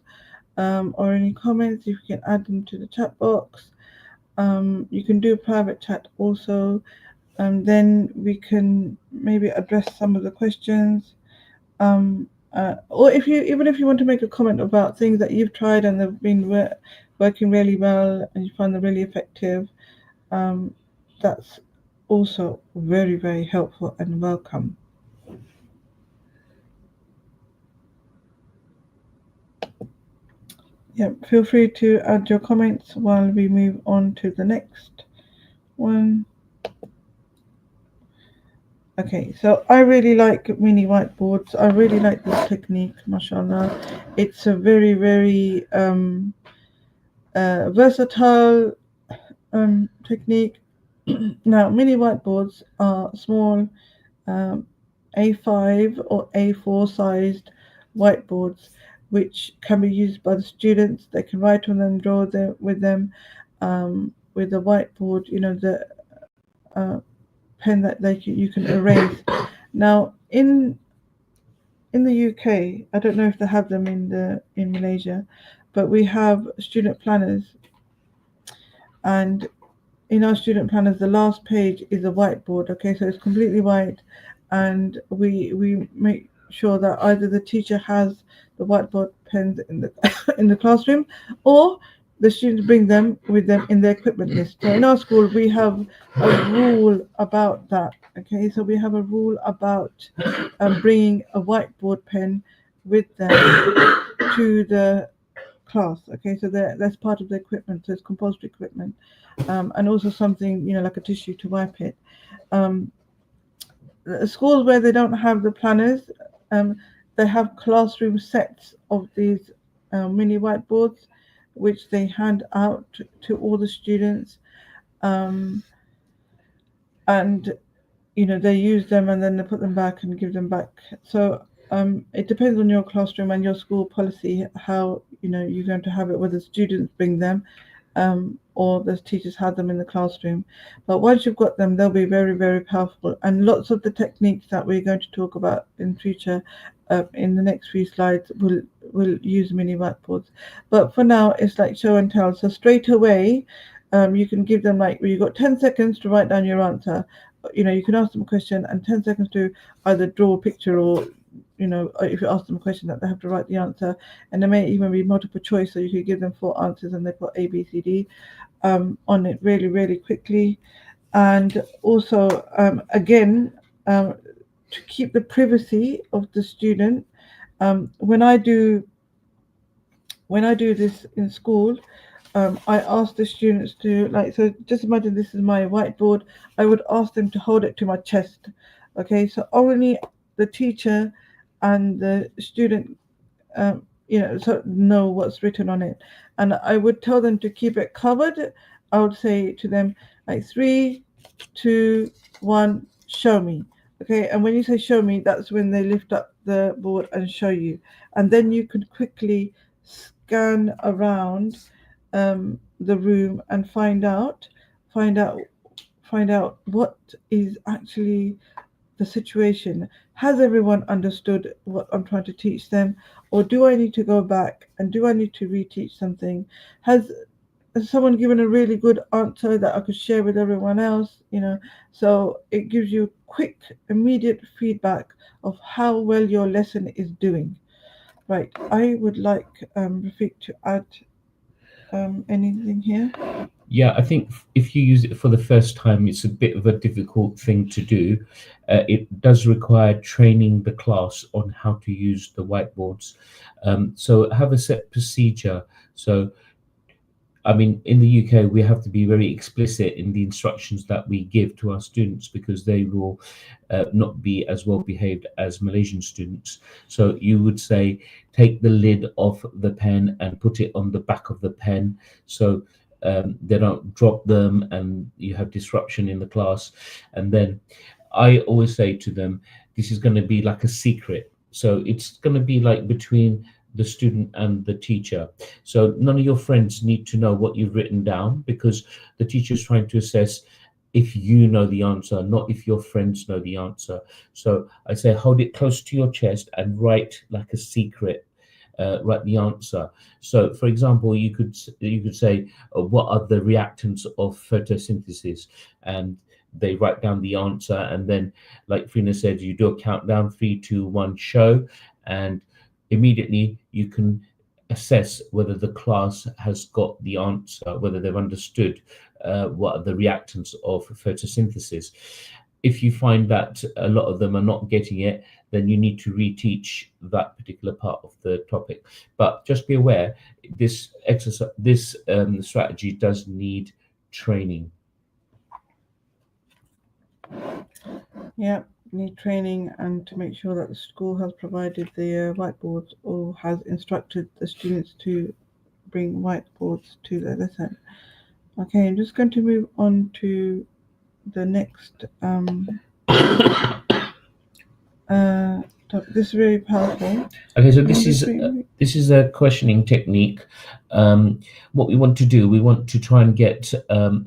or any comments, if you can add them to the chat box. You can do a private chat also, and then we can maybe address some of the questions. Or if you want to make a comment about things that you've tried and they've been working really well and you find them really effective, that's also very, very helpful and welcome. Yeah, feel free to add your comments while we move on to the next one. Okay, so I really like mini whiteboards. I really like this technique, mashallah. It's a very, very versatile technique. Now, mini whiteboards are small A5 or A4 sized whiteboards, which can be used by the students. They can write on them, draw with them, with the whiteboard, the pen that you can erase. Now, in the UK, I don't know if they have them in Malaysia, but we have student planners, and in our student planners, the last page is a whiteboard. Okay, so it's completely white, and we make sure that either the teacher has the whiteboard pens in the in the classroom, or the students bring them with them in their equipment list. So in our school, we have a rule about that. Okay, so we have a rule about bringing a whiteboard pen with them to the class. Okay, so that's part of the equipment, so it's compulsory equipment, and also something like a tissue to wipe it. Schools where they don't have the planners, they have classroom sets of these mini whiteboards, which they hand out to all the students, and they use them and then they put them back and give them back. So it depends on your classroom and your school policy how you're going to have it, whether students bring them or the teachers have them in the classroom. But once you've got them, they'll be very, very powerful, and lots of the techniques that we're going to talk about in future in the next few slides will use mini whiteboards. But for now, it's like show and tell. So straight away you can give them, like, you've got 10 seconds to write down your answer. You can ask them a question and 10 seconds to either draw a picture, or if you ask them a question that they have to write the answer. And there may even be multiple choice, so you could give them 4 answers and they put A, B, C, D on it really, really quickly. And also, again, to keep the privacy of the student, when I do this in school, I ask the students to, so just imagine this is my whiteboard. I would ask them to hold it to my chest. Okay, so only the teacher and the student so know what's written on it. And I would tell them to keep it covered. I would say to them, like, 3, 2, 1, show me. Okay, and when you say show me, that's when they lift up the board and show you, and then you can quickly scan around the room and find out what is actually the situation. Has everyone understood what I'm trying to teach them, or do I need to go back and do I need to reteach something? Has someone given a really good answer that I could share with everyone else? So it gives you quick, immediate feedback of how well your lesson is doing. Right, I would like Rafiq to add anything here? Yeah, I think if you use it for the first time, it's a bit of a difficult thing to do. It does require training the class on how to use the whiteboards. So have a set procedure. So I mean, in the UK, we have to be very explicit in the instructions that we give to our students because they will not be as well behaved as Malaysian students. So you would say, take the lid off the pen and put it on the back of the pen so they don't drop them and you have disruption in the class. And then I always say to them, this is going to be like a secret. So it's going to be like between the student and the teacher. So none of your friends need to know what you've written down because the teacher is trying to assess if you know the answer, not if your friends know the answer. So I say hold it close to your chest and write like a secret. Write the answer. So, for example, you could say, "What are the reactants of photosynthesis?" And they write down the answer, and then, like FAREENA said, you do a countdown: 3, 2, 1, show, and immediately you can assess whether the class has got the answer, whether they've understood what are the reactants of photosynthesis. If you find that a lot of them are not getting it, then you need to reteach that particular part of the topic. But just be aware, this exercise, this strategy does need training. Yeah, need training and to make sure that the school has provided the whiteboards or has instructed the students to bring whiteboards to their lesson. Okay, I'm just going to move on to the next topic. This is very powerful. Okay, so this is a questioning technique. What we want to do, we want to try and get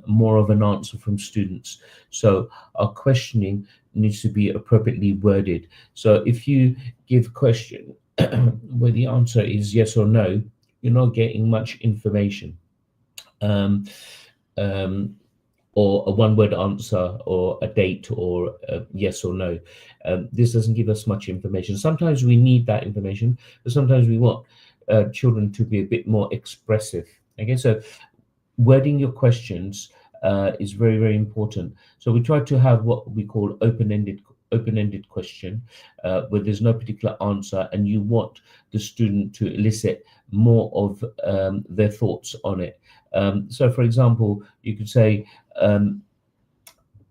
more of an answer from students. So our questioning needs to be appropriately worded. So if you give a question where the answer is yes or no, you're not getting much information. Or a one-word answer or a date or a yes or no. This doesn't give us much information. Sometimes we need that information, but sometimes we want children to be a bit more expressive. Okay, so wording your questions is very, very important. So we try to have what we call open-ended question where there's no particular answer and you want the student to elicit more of their thoughts on it. So for example, you could say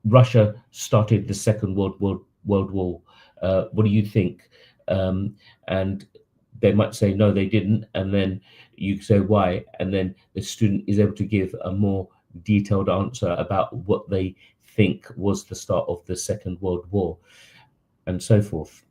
Russia started the Second World War. What do you think? And they might say no, they didn't, and then you say why, and then the student is able to give a more detailed answer about what they think was the start of the Second World War, and so forth.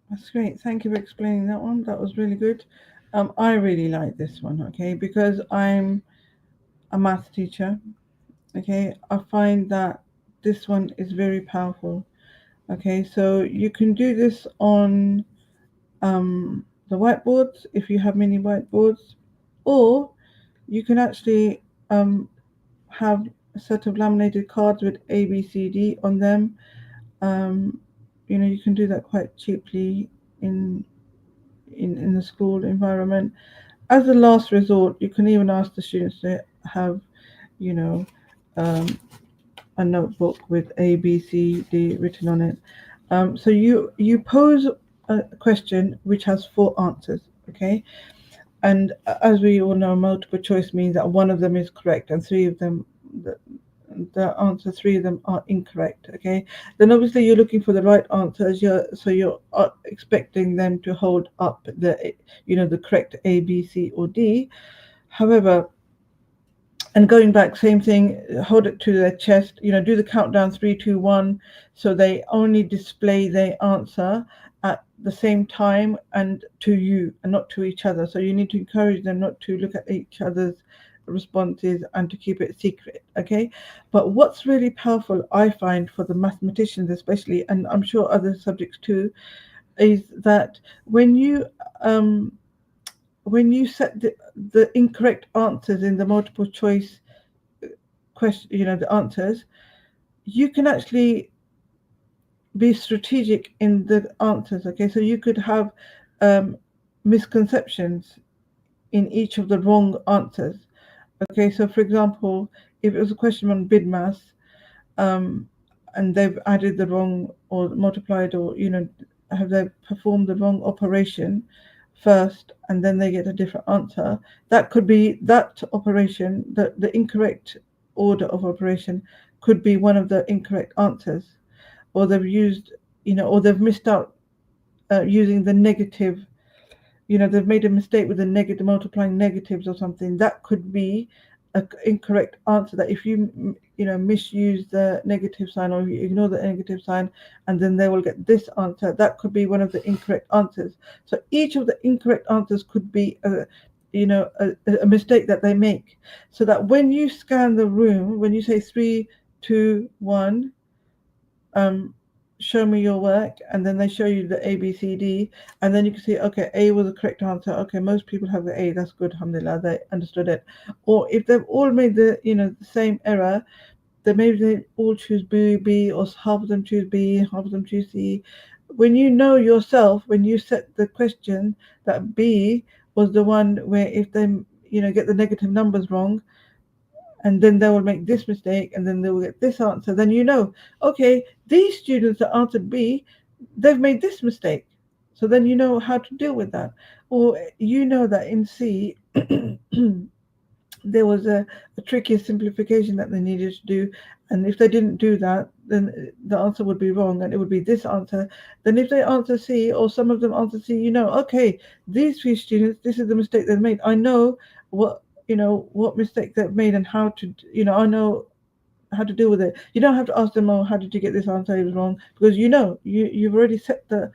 That's great. Thank you for explaining that one. That was really good. I really like this one, okay, because I'm a math teacher, okay. I find that this one is very powerful, okay. So you can do this on the whiteboards if you have mini whiteboards, or you can actually have a set of laminated cards with A, B, C, D on them. You know, you can do that quite cheaply in the school environment. As a last resort, you can even ask the students to have, you know, a notebook with A, B, C, D written on it. So you pose a question which has 4 answers, okay? And as we all know, multiple choice means that one of them is correct and 3 of them, the answer 3 of them are incorrect, okay? Then obviously you're looking for the right answers. You're expecting them to hold up the, the correct A, B, C, or D. However, and going back, same thing, hold it to their chest, do the countdown 3, 2, 1, so they only display their answer at the same time and to you and not to each other. So you need to encourage them not to look at each other's responses and to keep it secret, okay? But what's really powerful, I find, for the mathematicians especially, and I'm sure other subjects too, is that when you set the incorrect answers in the multiple choice question, the answers, you can actually be strategic in the answers. Okay, so you could have misconceptions in each of the wrong answers. Okay, so for example, if it was a question on bid mass, and they've added the wrong or multiplied, or have they performed the wrong operation first and then they get a different answer, that could be that operation, the incorrect order of operation could be one of the incorrect answers, or they've used, or they've missed out using the negative, they've made a mistake with the negative, multiplying negatives or something. That could be an incorrect answer. That if you misuse the negative sign, or you ignore the negative sign, and then they will get this answer, that could be one of the incorrect answers. So each of the incorrect answers could be a mistake that they make. So that when you scan the room, when you say 3, 2, 1, show me your work, and then they show you the A, B, C, D, and then you can see, okay, A was the correct answer. Okay, most people have the A, that's good, alhamdulillah, they understood it. Or if they've all made the same error, then maybe they all choose B, or half of them choose B, half of them choose C. When you know yourself, when you set the question that B was the one where if they get the negative numbers wrong, and then they will make this mistake, and then they will get this answer, then okay, these students that answered B, they've made this mistake. So then you know how to deal with that. Or that in C, there was a trickier simplification that they needed to do, and if they didn't do that, then the answer would be wrong, and it would be this answer. Then if they answer C, or some of them answer C, okay, these 3 students, this is the mistake they've made. I know what mistake they've made, and how to, I know how to deal with it. You don't have to ask them, oh, how did you get this answer? It was wrong, because you've already set the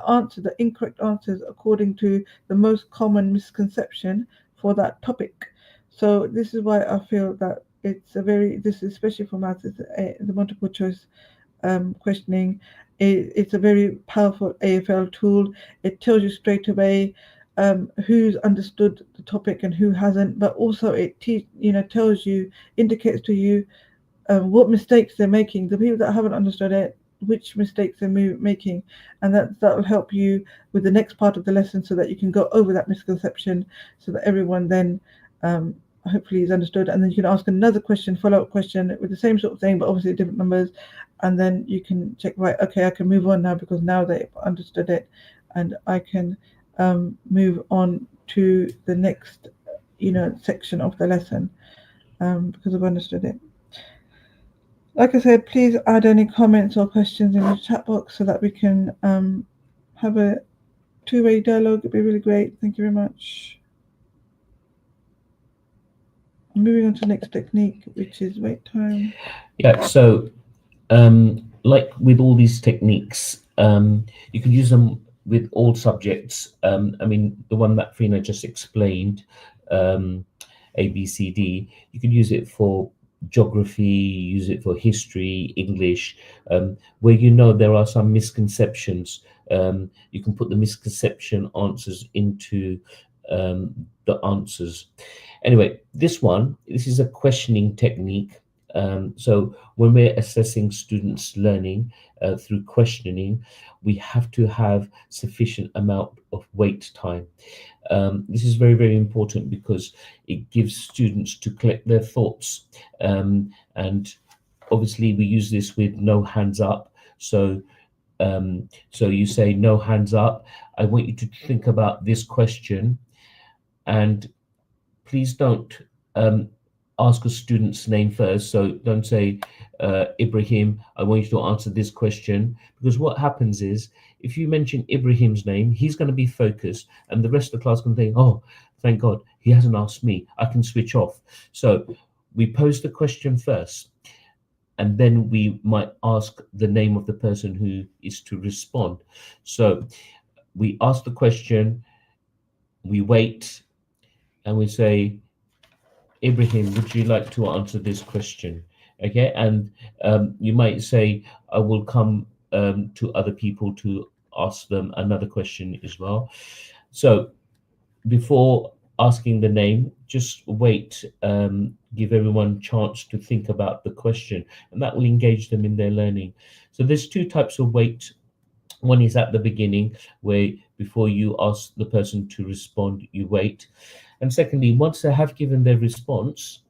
answer, the incorrect answers, according to the most common misconception for that topic. So this is why I feel that this is especially for maths, the multiple choice questioning. It's a very powerful AFL tool. It tells you straight away who's understood the topic and who hasn't, but also it tells you, indicates to you what mistakes they're making. The people that haven't understood it, which mistakes they're making, and that will help you with the next part of the lesson, so that you can go over that misconception, so that everyone then hopefully is understood. And then you can ask another question, follow-up question with the same sort of thing, but obviously different numbers, and then you can check, right, okay, I can move on now, because now they've understood it, and I can move on to the next section of the lesson, because I've understood it. Like I said, please add any comments or questions in the chat box, so that we can have a two-way dialogue. It'd be really great. Thank you very much. Moving on to the next technique, which is wait time. Yeah, so like with all these techniques, you can use them with all subjects. I mean, the one that FAREENA just explained, A, B, C, D, you can use it for geography, use it for history, English, where there are some misconceptions. You can put the misconception answers into the answers. Anyway, this is a questioning technique. So when we're assessing students' learning through questioning, we have to have sufficient amount of wait time. This is very, very important, because it gives students to collect their thoughts. And obviously we use this with no hands up. So you say, no hands up. I want you to think about this question, and please don't ask a student's name first. So don't say, Ibrahim, I want you to answer this question, because what happens is, if you mention Ibrahim's name, he's going to be focused, and the rest of the class can think, oh, thank God, he hasn't asked me, I can switch off. So we pose the question first, and then we might ask the name of the person who is to respond. So we ask the question, we wait, and we say, Ibrahim, would you like to answer this question? Okay, and you might say, I will come to other people to ask them another question as well. So before asking the name, just wait, give everyone a chance to think about the question, and that will engage them in their learning. So there's two types of wait. One is at the beginning, where before you ask the person to respond, you wait. And secondly, once they have given their response,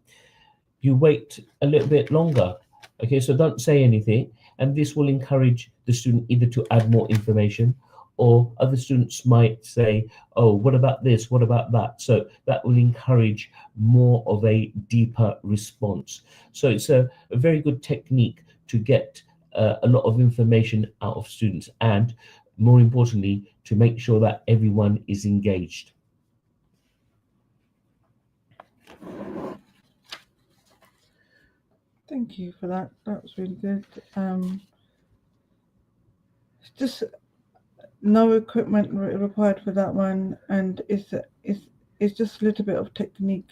you wait a little bit longer. Okay, so don't say anything, and this will encourage the student either to add more information, or other students might say, oh, what about this, what about that? So that will encourage more of a deeper response. So it's a very good technique to get a lot of information out of students, and more importantly, to make sure that everyone is engaged. Thank you for that. That was really good. It's just no equipment required for that one, and it's just a little bit of technique,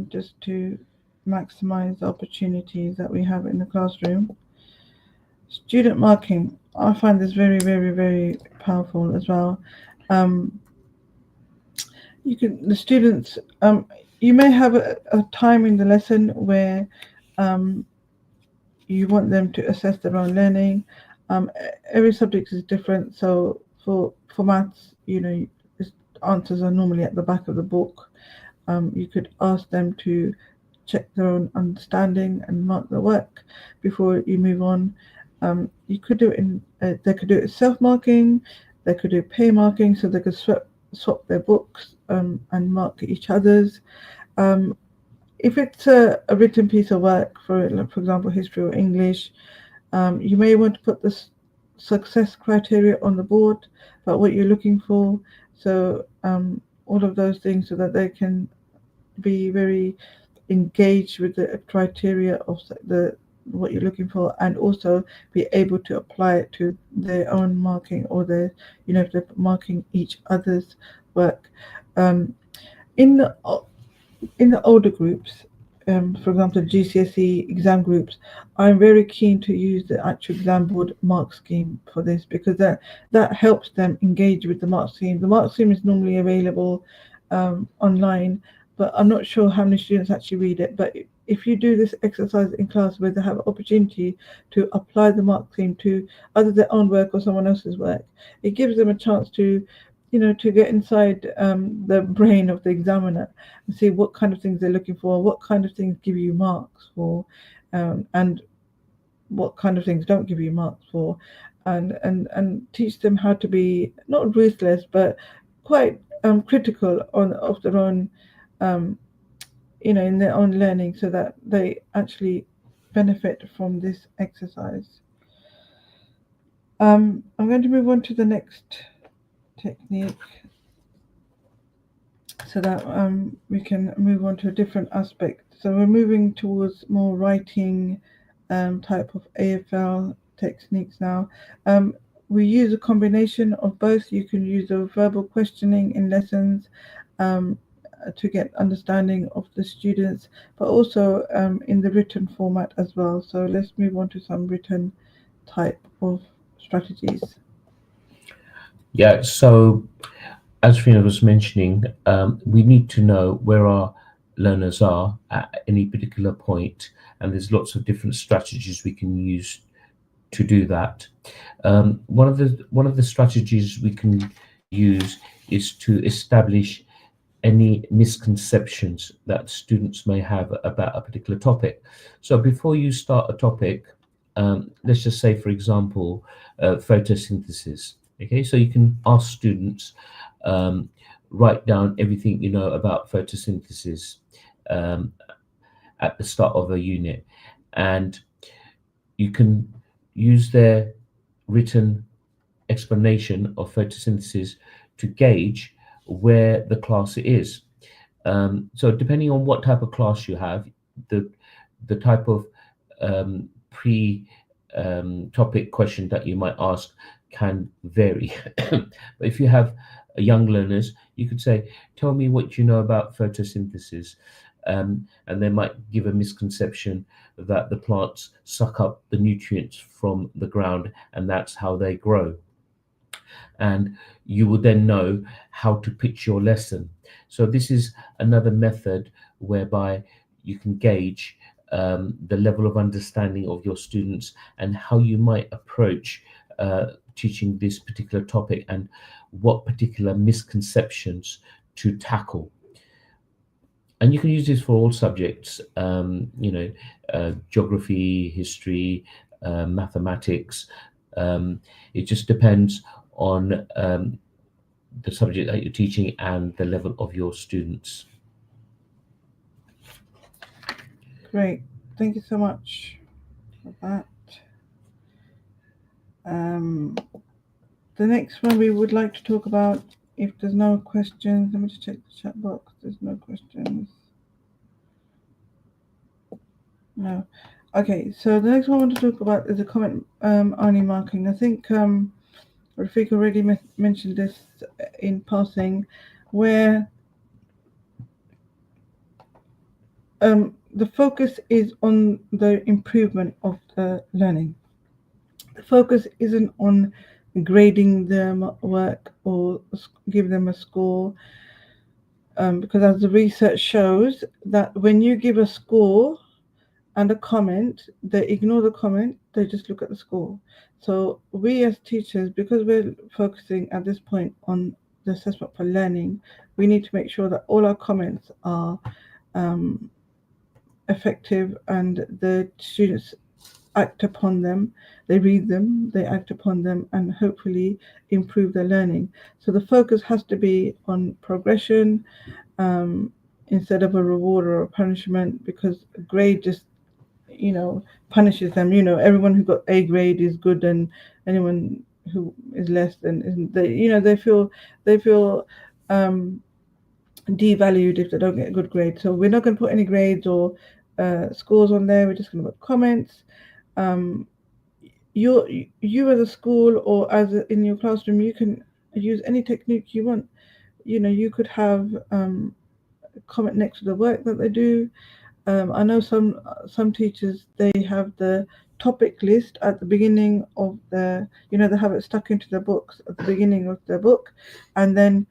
just to maximize the opportunities that we have in the classroom. Student marking, I find this very, very, very powerful as well. The students, you may have a time in the lesson where you want them to assess their own learning. Every subject is different, so for maths, answers are normally at the back of the book. You could ask them to check their own understanding and mark their work before you move on. You could do it they could do it self-marking, they could do pay marking, so they could swap their books and mark each other's. If it's a written piece of work, for example, history or English, you may want to put the success criteria on the board about what you're looking for. So all of those things, so that they can be very engaged with the criteria of what you're looking for, and also be able to apply it to their own marking, or if they're marking each other's work. In the older groups, for example, GCSE exam groups, I'm very keen to use the actual exam board mark scheme for this, because that helps them engage with the mark scheme. The mark scheme is normally available online, but I'm not sure how many students actually read it. But if you do this exercise in class where they have an opportunity to apply the mark scheme to either their own work or someone else's work, it gives them a chance to get inside the brain of the examiner and see what kind of things they're looking for, what kind of things give you marks for, and what kind of things don't give you marks for, and teach them how to be not ruthless, but quite critical of their own, in their own learning, so that they actually benefit from this exercise. I'm going to move on to the next technique, so that we can move on to a different aspect. So we're moving towards more writing type of AFL techniques now. We use a combination of both. You can use the verbal questioning in lessons to get understanding of the students, but also in the written format as well. So let's move on to some written type of strategies. Yeah, so as FAREENA was mentioning, we need to know where our learners are at any particular point, and there's lots of different strategies we can use to do that. One of the strategies we can use is to establish any misconceptions that students may have about a particular topic. So before you start a topic, let's just say, for example, photosynthesis. Okay, so you can ask students, write down everything you know about photosynthesis at the start of a unit, and you can use their written explanation of photosynthesis to gauge where the class is. So depending on what type of class you have, the type of topic question that you might ask can vary. But if you have young learners, you could say, tell me what you know about photosynthesis. And they might give a misconception that the plants suck up the nutrients from the ground, and that's how they grow. And you will then know how to pitch your lesson. So this is another method whereby you can gauge the level of understanding of your students and how you might approach teaching this particular topic and what particular misconceptions to tackle. And you can use this for all subjects, geography, history, mathematics. It just depends on the subject that you're teaching and the level of your students. Great. Thank you so much for that. The next one we would like to talk about, if there's no questions, let me just check the chat box. There's no questions. No. Okay, so the next one I want to talk about is the comment only marking. I think Rafiq already mentioned this in passing, where the focus is on the improvement of the learning. The focus isn't on grading them work or give them a score, because as the research shows that when you give a score and a comment, they ignore the comment, they just look at the score. So we as teachers, because we're focusing at this point on the assessment for learning, we need to make sure that all our comments are effective and the students act upon them, they read them, they act upon them, and hopefully improve their learning. So the focus has to be on progression instead of a reward or a punishment, because a grade just punishes them. Everyone who got A grade is good, and anyone who is less than isn't. They feel devalued if they don't get a good grade. So we're not going to put any grades or scores on there. We're just going to put comments. You as a school or in your classroom, you can use any technique you want. You could have a comment next to the work that they do. I know some teachers, they have the topic list at the beginning of they have it stuck into the books at the beginning of their book, and then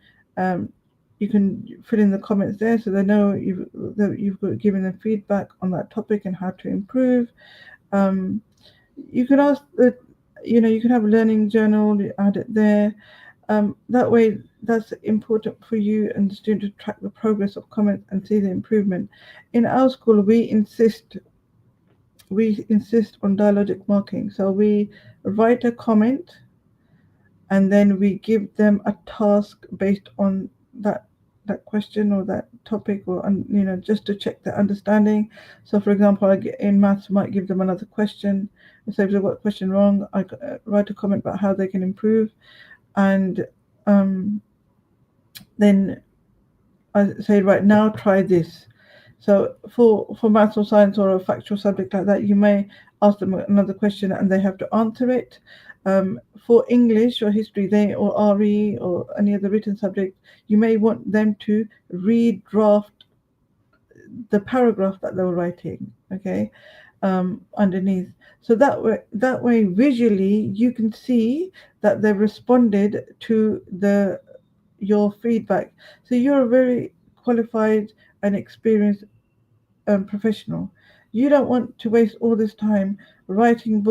you can fill in the comments there, so they know you've got given them feedback on that topic and how to improve. You can ask you can have a learning journal, you add it there. That way, that's important for you and the student to track the progress of comments and see the improvement. In our school, we insist on dialogic marking. So we write a comment and then we give them a task based on that question or that topic, or just to check their understanding. So for example, in maths, I might give them another question. So if they've got a question wrong, I write a comment about how they can improve, and then I say, right, now try this. So for maths or science or a factual subject like that, you may ask them another question and they have to answer it. For English or history, or RE or any other written subject, you may want them to redraft the paragraph that they were writing, okay, underneath. So that way visually you can see that they responded to your feedback. So you're a very qualified and experienced professional. You don't want to waste all this time writing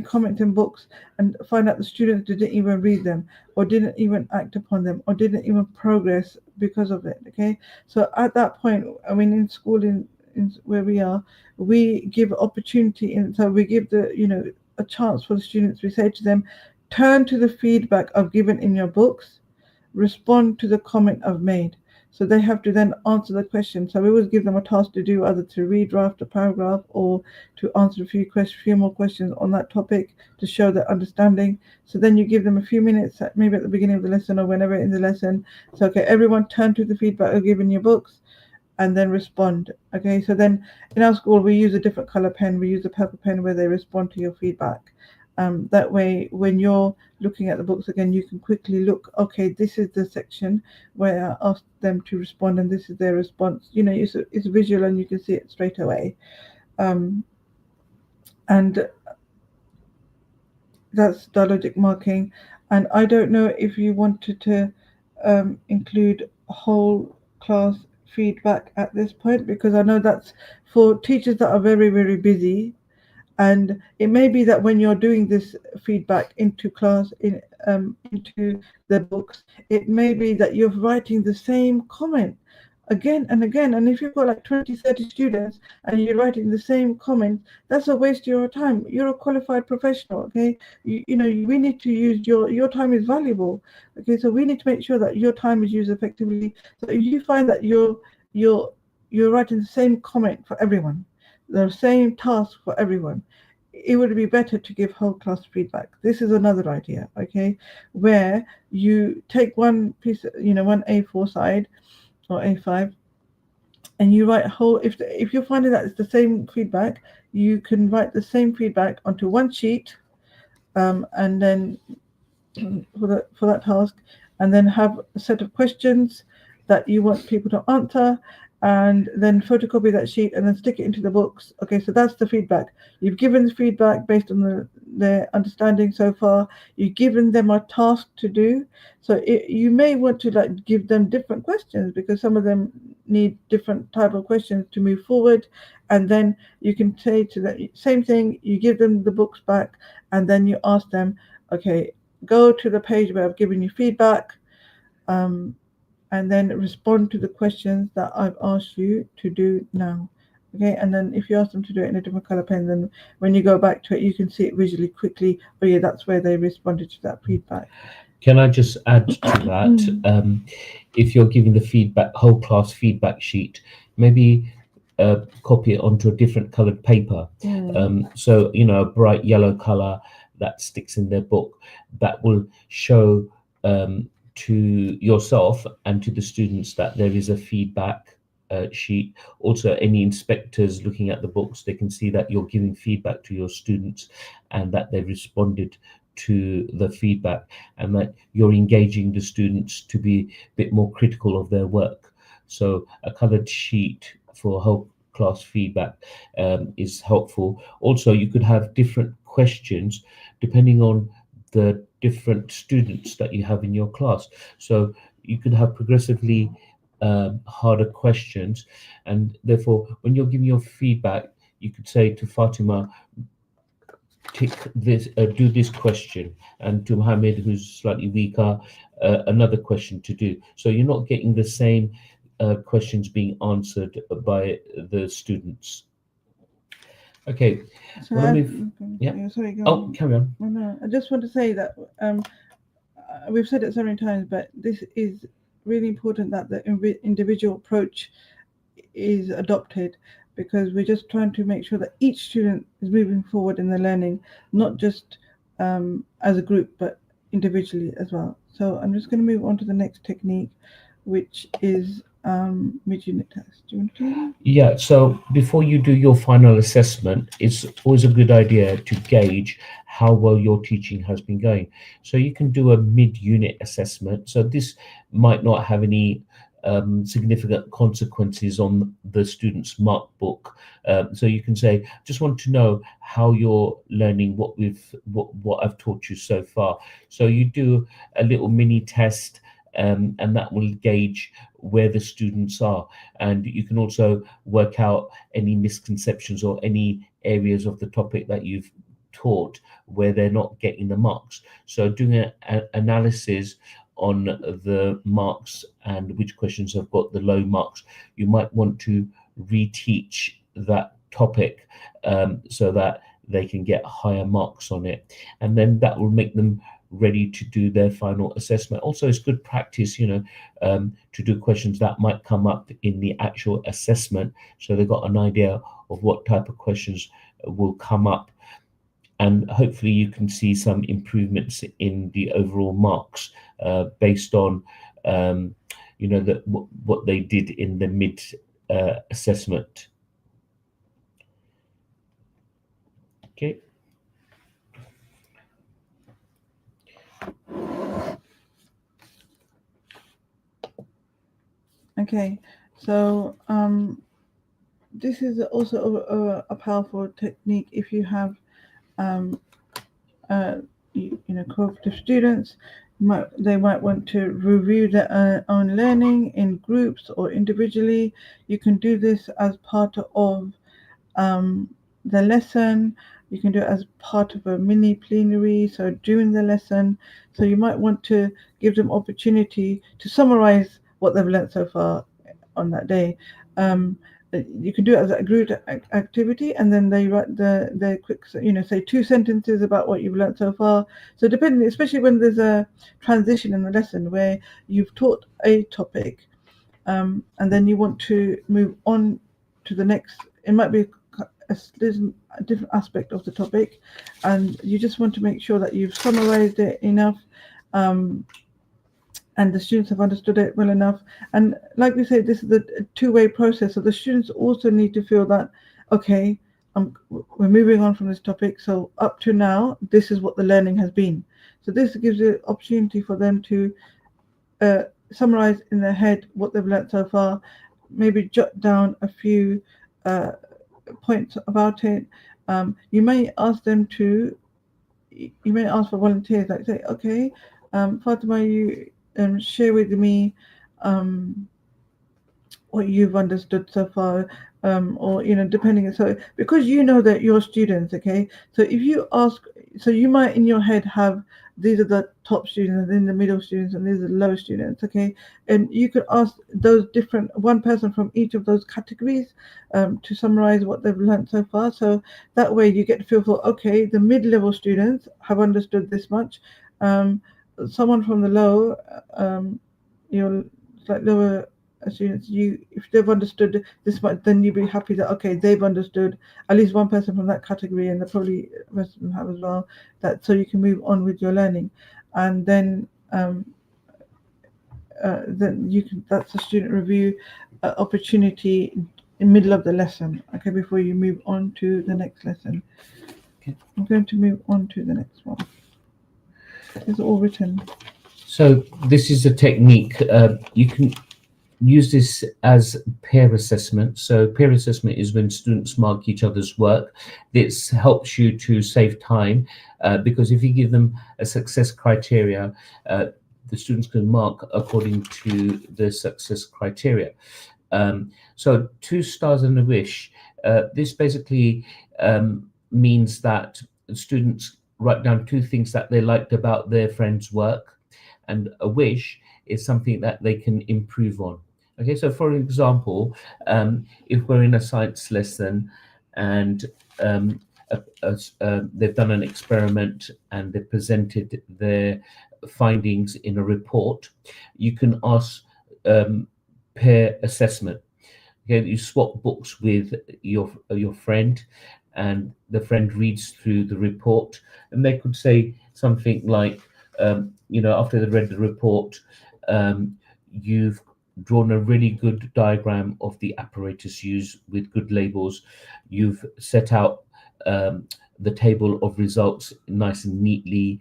comments in books and find out the students didn't even read them, or didn't even act upon them, or didn't even progress because of it. Okay, so at that point, in school, in where we are, we give opportunity, and so we give a chance for the students. We say to them, turn to the feedback I've given in your books, respond to the comment I've made. So they have to then answer the question. So we always give them a task to do, either to redraft a paragraph or to answer a few more questions on that topic to show their understanding. So then you give them a few minutes, maybe at the beginning of the lesson or whenever in the lesson. So, okay, everyone turn to the feedback I've given your books and then respond. Okay, so then in our school, we use a different color pen. We use a purple pen where they respond to your feedback. That way, when you're looking at the books again, you can quickly look, okay, this is the section where I asked them to respond and this is their response. It's visual and you can see it straight away. And that's dialogic marking. And I don't know if you wanted to include whole class feedback at this point, because I know that's for teachers that are very, very busy. And it may be that when you're doing this feedback into class, into the books, it may be that you're writing the same comment again and again. And if you've got like 20, 30 students and you're writing the same comment, that's a waste of your time. You're a qualified professional, okay? We need to use your time is valuable, okay? So we need to make sure that your time is used effectively. So if you find that you're writing the same comment for everyone, the same task for everyone, it would be better to give whole class feedback. This is another idea, okay, where you take one piece, one A4 side or A5, and you write whole. If you're finding that it's the same feedback, you can write the same feedback onto one sheet, and then for that task, and then have a set of questions that you want people to answer, and then photocopy that sheet and then stick it into the books. Okay, so that's the feedback. You've given the feedback based on their understanding so far. You've given them a task to do. So you may want to give them different questions, because some of them need different type of questions to move forward. And then you can say to them, same thing, you give them the books back, and then you ask them, okay, go to the page where I've given you feedback, and then respond to the questions that I've asked you to do now. Okay, and then if you ask them to do it in a different color pen, then when you go back to it, you can see it visually quickly. Oh yeah, that's where they responded to that feedback. Can I just add to that? If you're giving the whole class feedback sheet, maybe copy it onto a different colored paper. So, a bright yellow color that sticks in their book, that will show to yourself and to the students that there is a feedback sheet. Also, any inspectors looking at the books, they can see that you're giving feedback to your students and that they responded to the feedback, and that you're engaging the students to be a bit more critical of their work. So a colored sheet for whole class feedback is helpful. Also, you could have different questions depending on the different students that you have in your class. So you could have progressively harder questions, and therefore when you're giving your feedback, you could say to Fatima, tick this, do this question, and to Mohammed, who's slightly weaker, another question to do. So you're not getting the same questions being answered by the students. Okay. So sorry, go on. on. Carry on. No, I just want to say that we've said it so many times, but this is really important that the individual approach is adopted, because we're just trying to make sure that each student is moving forward in their learning, not just as a group, but individually as well. So I'm just going to move on to the next technique, which is mid-unit test. Do you want to? Yeah, so before you do your final assessment, it's always a good idea to gauge how well your teaching has been going. So you can do a mid-unit assessment. So this might not have any significant consequences on the student's mark book. So you can say, just want to know how you're learning what I've taught you so far. So you do a little mini test, and that will gauge where the students are, and you can also work out any misconceptions or any areas of the topic that you've taught where they're not getting the marks. So doing an analysis on the marks and which questions have got the low marks, you might want to reteach that topic so that they can get higher marks on it, and then that will make them ready to do their final assessment. Also, it's good practice, to do questions that might come up in the actual assessment, so they've got an idea of what type of questions will come up, and hopefully you can see some improvements in the overall marks based on what they did in the mid assessment. Okay. Okay, so this is also a powerful technique if you have cooperative students. They might want to review their own learning in groups or individually. You can do this as part of the lesson. You can do it as part of a mini plenary, so during the lesson. So you might want to give them opportunity to summarize what they've learned so far on that day. You can do it as a group activity, and then they write the quick, say 2 sentences about what you've learned so far. So depending, especially when there's a transition in the lesson where you've taught a topic, and then you want to move on to the next. It might be a different aspect of the topic, and you just want to make sure that you've summarized it enough, and the students have understood it well enough. And like we said, this is a two-way process, so the students also need to feel that, okay, we're moving on from this topic, so up to now this is what the learning has been. So this gives the opportunity for them to summarize in their head what they've learned so far, maybe jot down a few points about it. You may ask for volunteers, like say, okay, Fatima, you share with me what you've understood so far, or depending. So because you know that you're students, okay, so if you ask, so you might in your head have, these are the top students, and then the middle students, and these are the low students, okay, and you could ask those one person from each of those categories to summarize what they've learned so far. So that way you get to feel for, okay, the mid-level students have understood this much, someone from the low, like lower students, if they've understood this much, then you'd be happy that, okay, they've understood, at least one person from that category, and probably the rest of them have as well, that so you can move on with your learning. And then you can, that's a student review opportunity in the middle of the lesson, okay, before you move on to the next lesson. Okay. I'm going to move on to the next one. It's all written. So this is a technique. You can use this as peer assessment. So peer assessment is when students mark each other's work. This helps you to save time, because if you give them a success criteria, the students can mark according to the success criteria. So 2 stars and a wish. This basically means that students write down 2 things that they liked about their friend's work, and a wish is something that they can improve on. Okay, so for example, if we're in a science lesson and they've done an experiment and they've presented their findings in a report, you can ask peer assessment. Okay, you swap books with your friend, and the friend reads through the report, and they could say something like, after they read the report, you've drawn a really good diagram of the apparatus used with good labels. You've set out the table of results nice and neatly.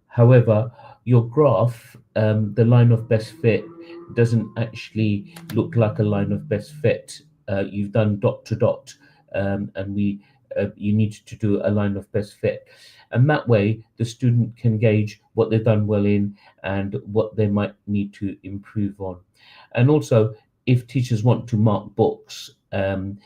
However, your graph, the line of best fit, doesn't actually look like a line of best fit. You've done dot to dot, and you need to do a line of best fit. And that way, the student can gauge what they've done well in and what they might need to improve on. And also, if teachers want to mark books, then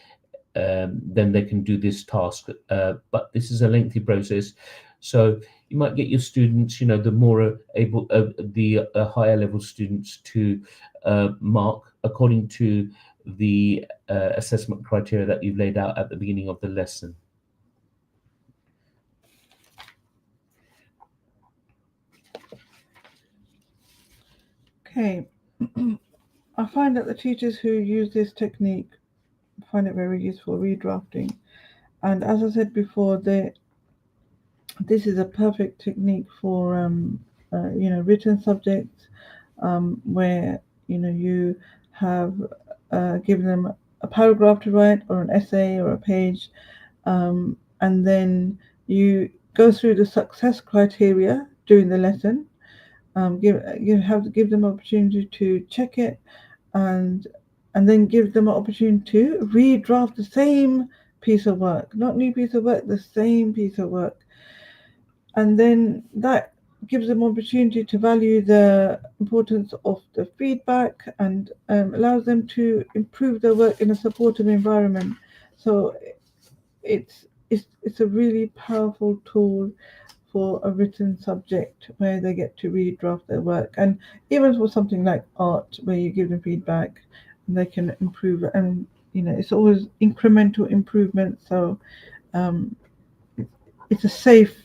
they can do this task. But this is a lengthy process. So you might get your students, the more able, the higher level students to mark according to the assessment criteria that you've laid out at the beginning of the lesson. Okay. I find that the teachers who use this technique find it very useful, redrafting. And as I said before, this is a perfect technique for written subjects, where you have given them a paragraph to write, or an essay, or a page, and then you go through the success criteria during the lesson. You have to give them an opportunity to check it, and then give them an opportunity to redraft the same piece of work, not new piece of work, the same piece of work. And then that gives them opportunity to value the importance of the feedback, and allows them to improve their work in a supportive environment. So it's a really powerful tool for a written subject where they get to redraft their work, and even for something like art where you give them feedback and they can improve, and it's always incremental improvement. So um, it's a safe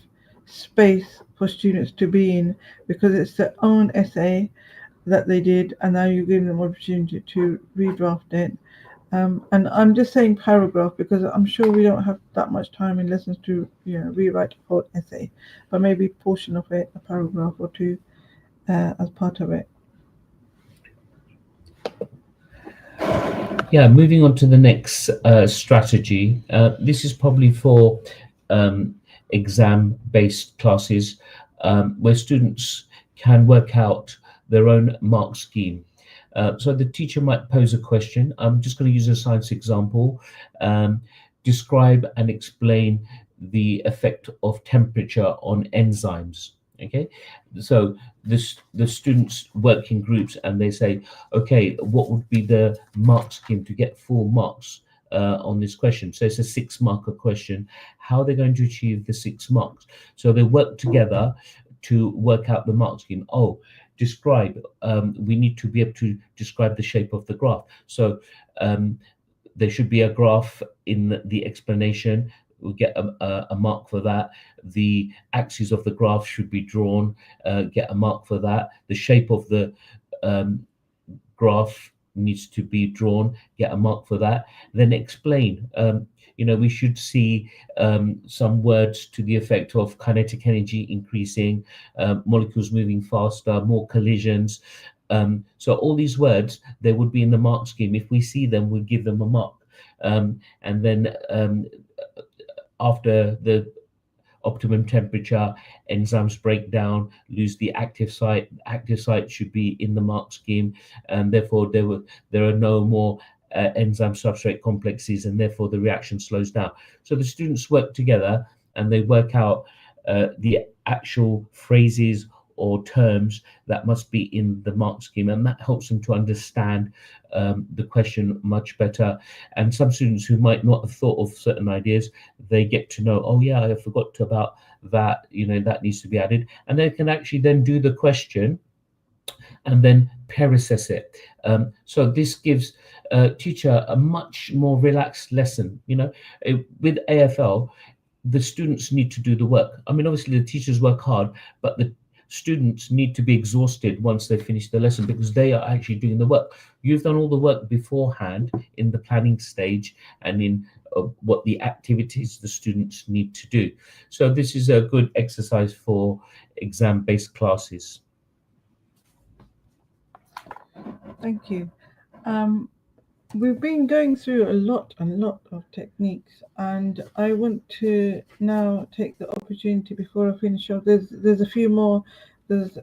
space for students to be in, because it's their own essay that they did, and now you give them opportunity to redraft it. And I'm just saying paragraph because I'm sure we don't have that much time in lessons to rewrite a whole essay, but maybe portion of it, a paragraph or two, as part of it. Yeah, moving on to the next strategy. This is probably for exam-based classes where students can work out their own mark scheme. So the teacher might pose a question. I'm just going to use a science example. Describe and explain the effect of temperature on enzymes. Okay, so the students work in groups and they say, okay, what would be the mark scheme to get full marks on this question? So it's a 6-marker question. How are they going to achieve the 6 marks? So they work together to work out the mark scheme. Oh, describe. We need to be able to describe the shape of the graph. So there should be a graph in the explanation. We'll get a mark for that. The axis of the graph should be drawn, get a mark for that. The shape of the graph needs to be drawn, get a mark for that. Then explain. We should see some words to the effect of kinetic energy increasing, molecules moving faster, more collisions. So all these words, they would be in the mark scheme. If we see them, we give them a mark. And then after the optimum temperature, enzymes break down, lose the active site. Active site should be in the mark scheme, and therefore there are no more enzyme substrate complexes, and therefore the reaction slows down. So the students work together and they work out the actual phrases or terms that must be in the mark scheme, and that helps them to understand the question much better. And some students who might not have thought of certain ideas, they get to know, oh yeah, I forgot about that, that needs to be added, and they can actually then do the question and then pair assess it. So this gives teacher a much more relaxed lesson. With AFL, the students need to do the work. I mean, obviously the teachers work hard, but the students need to be exhausted once they finish the lesson because they are actually doing the work. You've done all the work beforehand in the planning stage and in what the activities the students need to do. So this is a good exercise for exam-based classes. Thank you. We've been going through a lot of techniques, and I want to now take the opportunity before I finish off. There's a few more. There's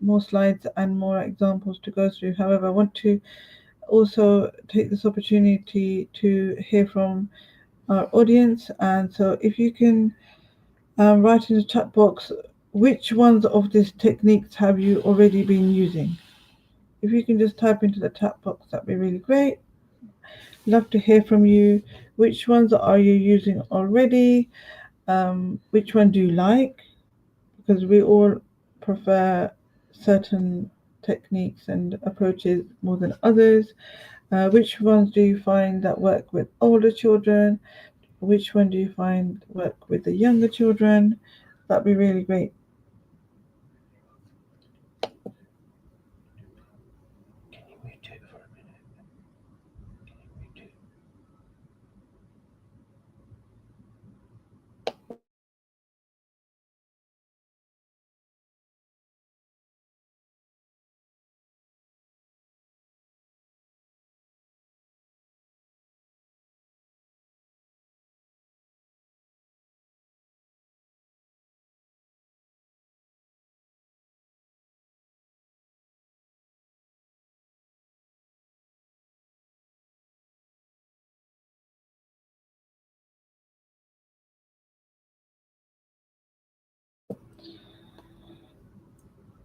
more slides and more examples to go through. However, I want to also take this opportunity to hear from our audience, and so if you can write in the chat box which ones of these techniques have you already been using. If you can just type into the chat box, that'd be really great. Love to hear from you. Which ones are you using already? Which one do you like? Because we all prefer certain techniques and approaches more than others. Which ones do you find that work with older children? Which one do you find work with the younger children? That'd be really great.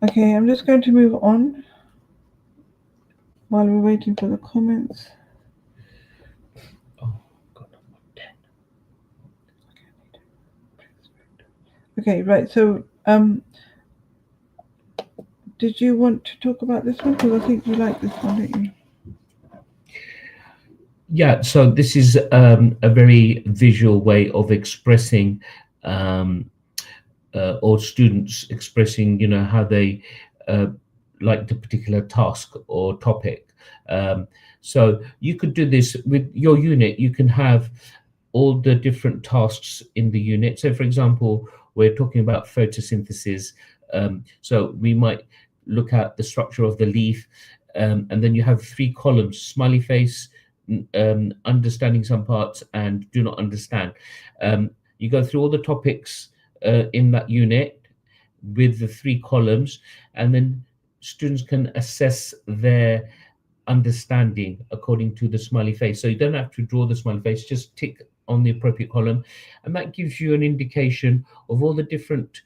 Okay, I'm just going to move on while we're waiting for the comments. Oh, God, I'm on 10. Okay, right. So, did you want to talk about this one? Because I think you like this one, don't you? Yeah, so this is a very visual way of expressing, or students expressing, how they like the particular task or topic. So you could do this with your unit. You can have all the different tasks in the unit. So, for example, we're talking about photosynthesis. So we might look at the structure of the leaf, and then you have 3 columns: smiley face, understanding some parts, and do not understand. You go through all the topics in that unit with the 3 columns, and then students can assess their understanding according to the smiley face. So you don't have to draw the smiley face, just tick on the appropriate column, and that gives you an indication of all the different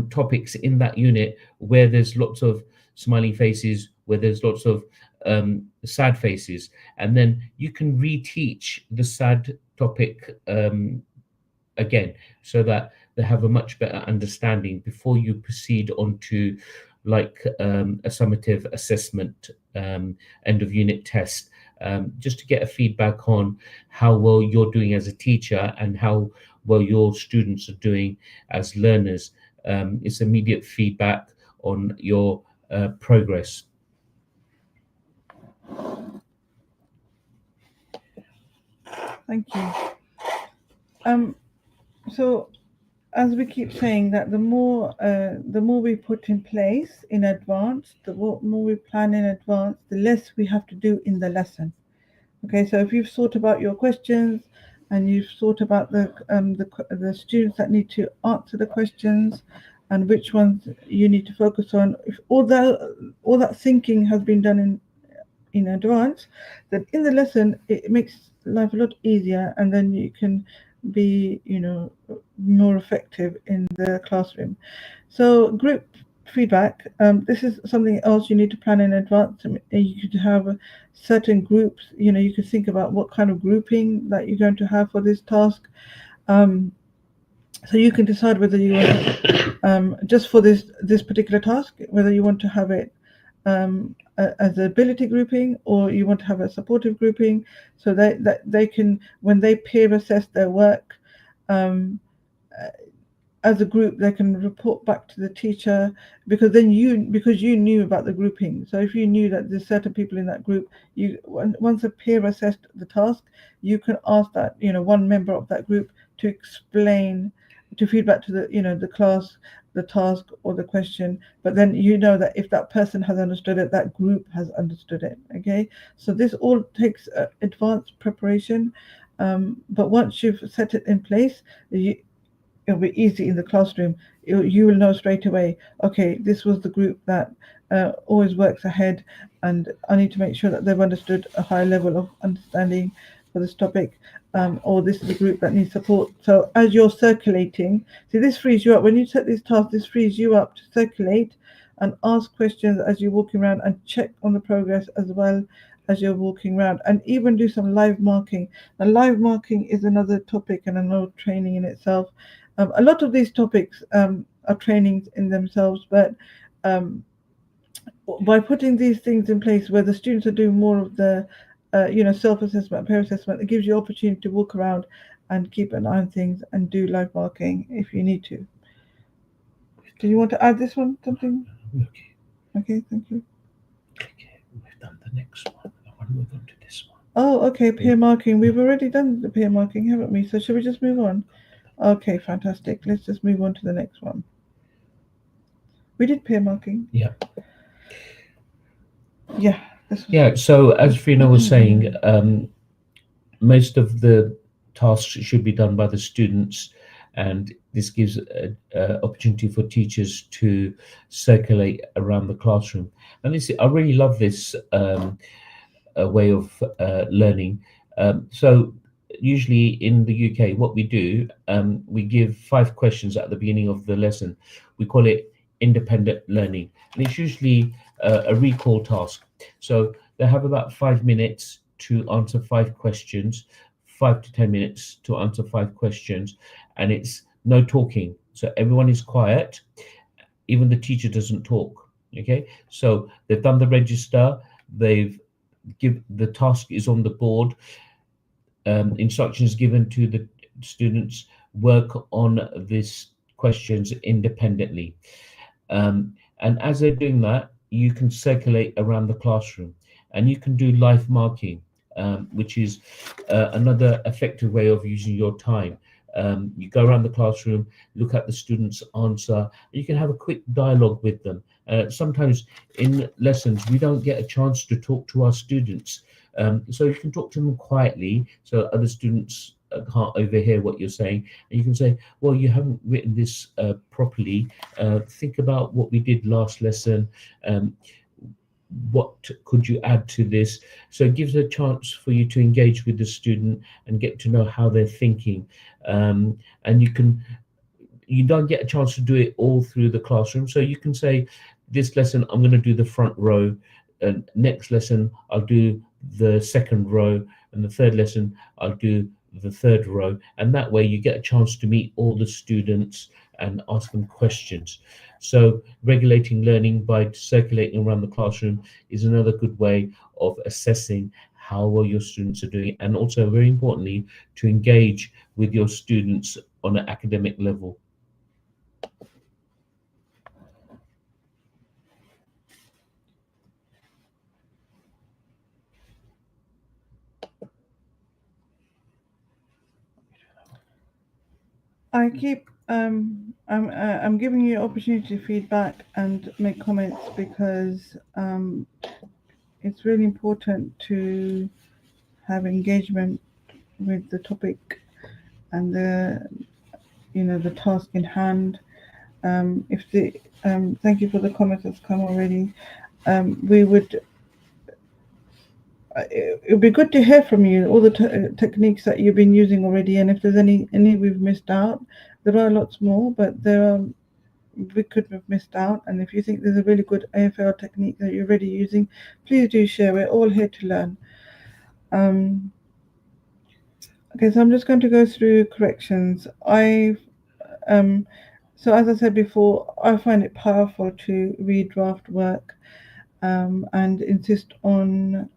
topics in that unit where there's lots of smiley faces, where there's lots of sad faces, and then you can reteach the sad topic again, so that they have a much better understanding before you proceed on to like a summative assessment, end of unit test, just to get a feedback on how well you're doing as a teacher and how well your students are doing as learners. It's immediate feedback on your progress. Thank you. So, as we keep saying, that the more we put in place in advance, the more we plan in advance, the less we have to do in the lesson. Okay, so if you've thought about your questions and you've thought about the students that need to answer the questions and which ones you need to focus on, if all that thinking has been done in advance, then in the lesson it makes life a lot easier, and then you can be more effective in the classroom. So group feedback, this is something else you need to plan in advance. You could have certain groups, you could think about what kind of grouping that you're going to have for this task. So you can decide whether you want just for this particular task, whether you want to have it as ability grouping, or you want to have a supportive grouping, so that they can, when they peer assess their work as a group, they can report back to the teacher, because you knew about the grouping. So if you knew that there's certain people in that group, once a peer assessed the task, you can ask that one member of that group to explain, to feedback to the class, the task or the question. But then that if that person has understood it, that group has understood it. Okay, so this all takes advanced preparation, but once you've set it in place, it'll be easy in the classroom. You will know straight away, okay, this was the group that always works ahead, and I need to make sure that they've understood a high level of understanding for this topic, or this is a group that needs support. So as you're circulating, see, this frees you up. When you set these tasks, this frees you up to circulate and ask questions as you're walking around, and check on the progress as well as you're walking around, and even do some live marking. Now, live marking is another topic and another training in itself. A lot of these topics are trainings in themselves, but by putting these things in place where the students are doing more of the self-assessment, peer assessment, it gives you opportunity to walk around and keep an eye on things and do live marking if you need to. Do you want to add this one, something? Okay, thank you. Okay, we've done the next one. I want to move on to this one. Oh, okay, peer marking. We've already done the peer marking, haven't we? So should we just move on? Okay, fantastic. Let's just move on to the next one. We did peer marking. Yeah. Yeah. Yeah. So as FAREENA was saying, most of the tasks should be done by the students, and this gives an opportunity for teachers to circulate around the classroom. And I really love this way of learning. So usually in the UK, what we do, we give 5 questions at the beginning of the lesson. We call it independent learning. And it's usually a recall task. So they have about 5 minutes to answer 5 questions, 5 to 10 minutes to answer 5 questions, and it's no talking. So everyone is quiet, even the teacher doesn't talk. Okay, so they've done the register, they've give the task is on the board, instructions given to the students, work on these questions independently. And as they're doing that, you can circulate around the classroom, and you can do live marking, which is another effective way of using your time. You go around the classroom, look at the students' answer, you can have a quick dialogue with them. Sometimes in lessons, we don't get a chance to talk to our students. So you can talk to them quietly so other students can't overhear what you're saying. And you can say, well, you haven't written this properly. Think about what we did last lesson. What could you add to this? So it gives a chance for you to engage with the student and get to know how they're thinking. And you don't get a chance to do it all through the classroom. So you can say, this lesson, I'm going to do the front row. And next lesson, I'll do the second row. And the third lesson, I'll do the third row. And that way you get a chance to meet all the students and ask them questions. So regulating learning by circulating around the classroom is another good way of assessing how well your students are doing, and also very importantly, to engage with your students on an academic level. I keep I'm giving you opportunity to feedback and make comments because it's really important to have engagement with the topic and the task in hand. If the Thank you for the comments that's come already. It would be good to hear from you all the techniques that you've been using already, and if there's any we've missed out. There are lots more, but we could have missed out. And if you think there's a really good AFL technique that you're already using, please do share. We're all here to learn. Okay, so I'm just going to go through corrections. So as I said before, I find it powerful to read draft work and insist on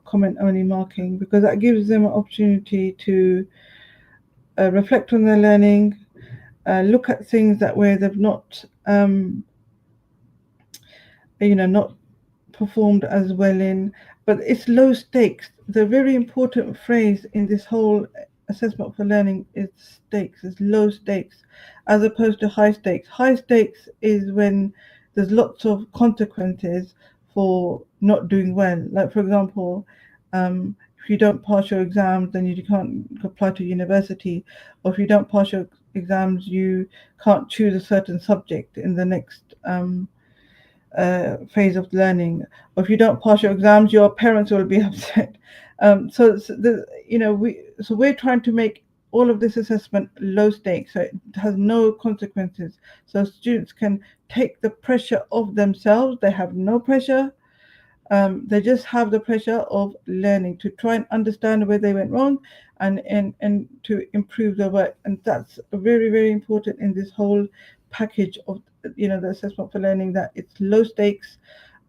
comment only marking, because that gives them an opportunity to reflect on their learning, look at things that where they've not not performed as well in, but it's low stakes. The very important phrase in this whole assessment for learning is stakes, is low stakes, as opposed to high stakes. High stakes is when there's lots of consequences for not doing well. Like, for example, if you don't pass your exams, then you can't apply to university, or if you don't pass your exams, you can't choose a certain subject in the next phase of learning, or if you don't pass your exams, your parents will be upset. So we're trying to make all of this assessment low stakes, so it has no consequences, so students can take the pressure off themselves. They have no pressure. They just have the pressure of learning, to try and understand where they went wrong and to improve their work. And that's very, very important in this whole package of the assessment for learning, that it's low stakes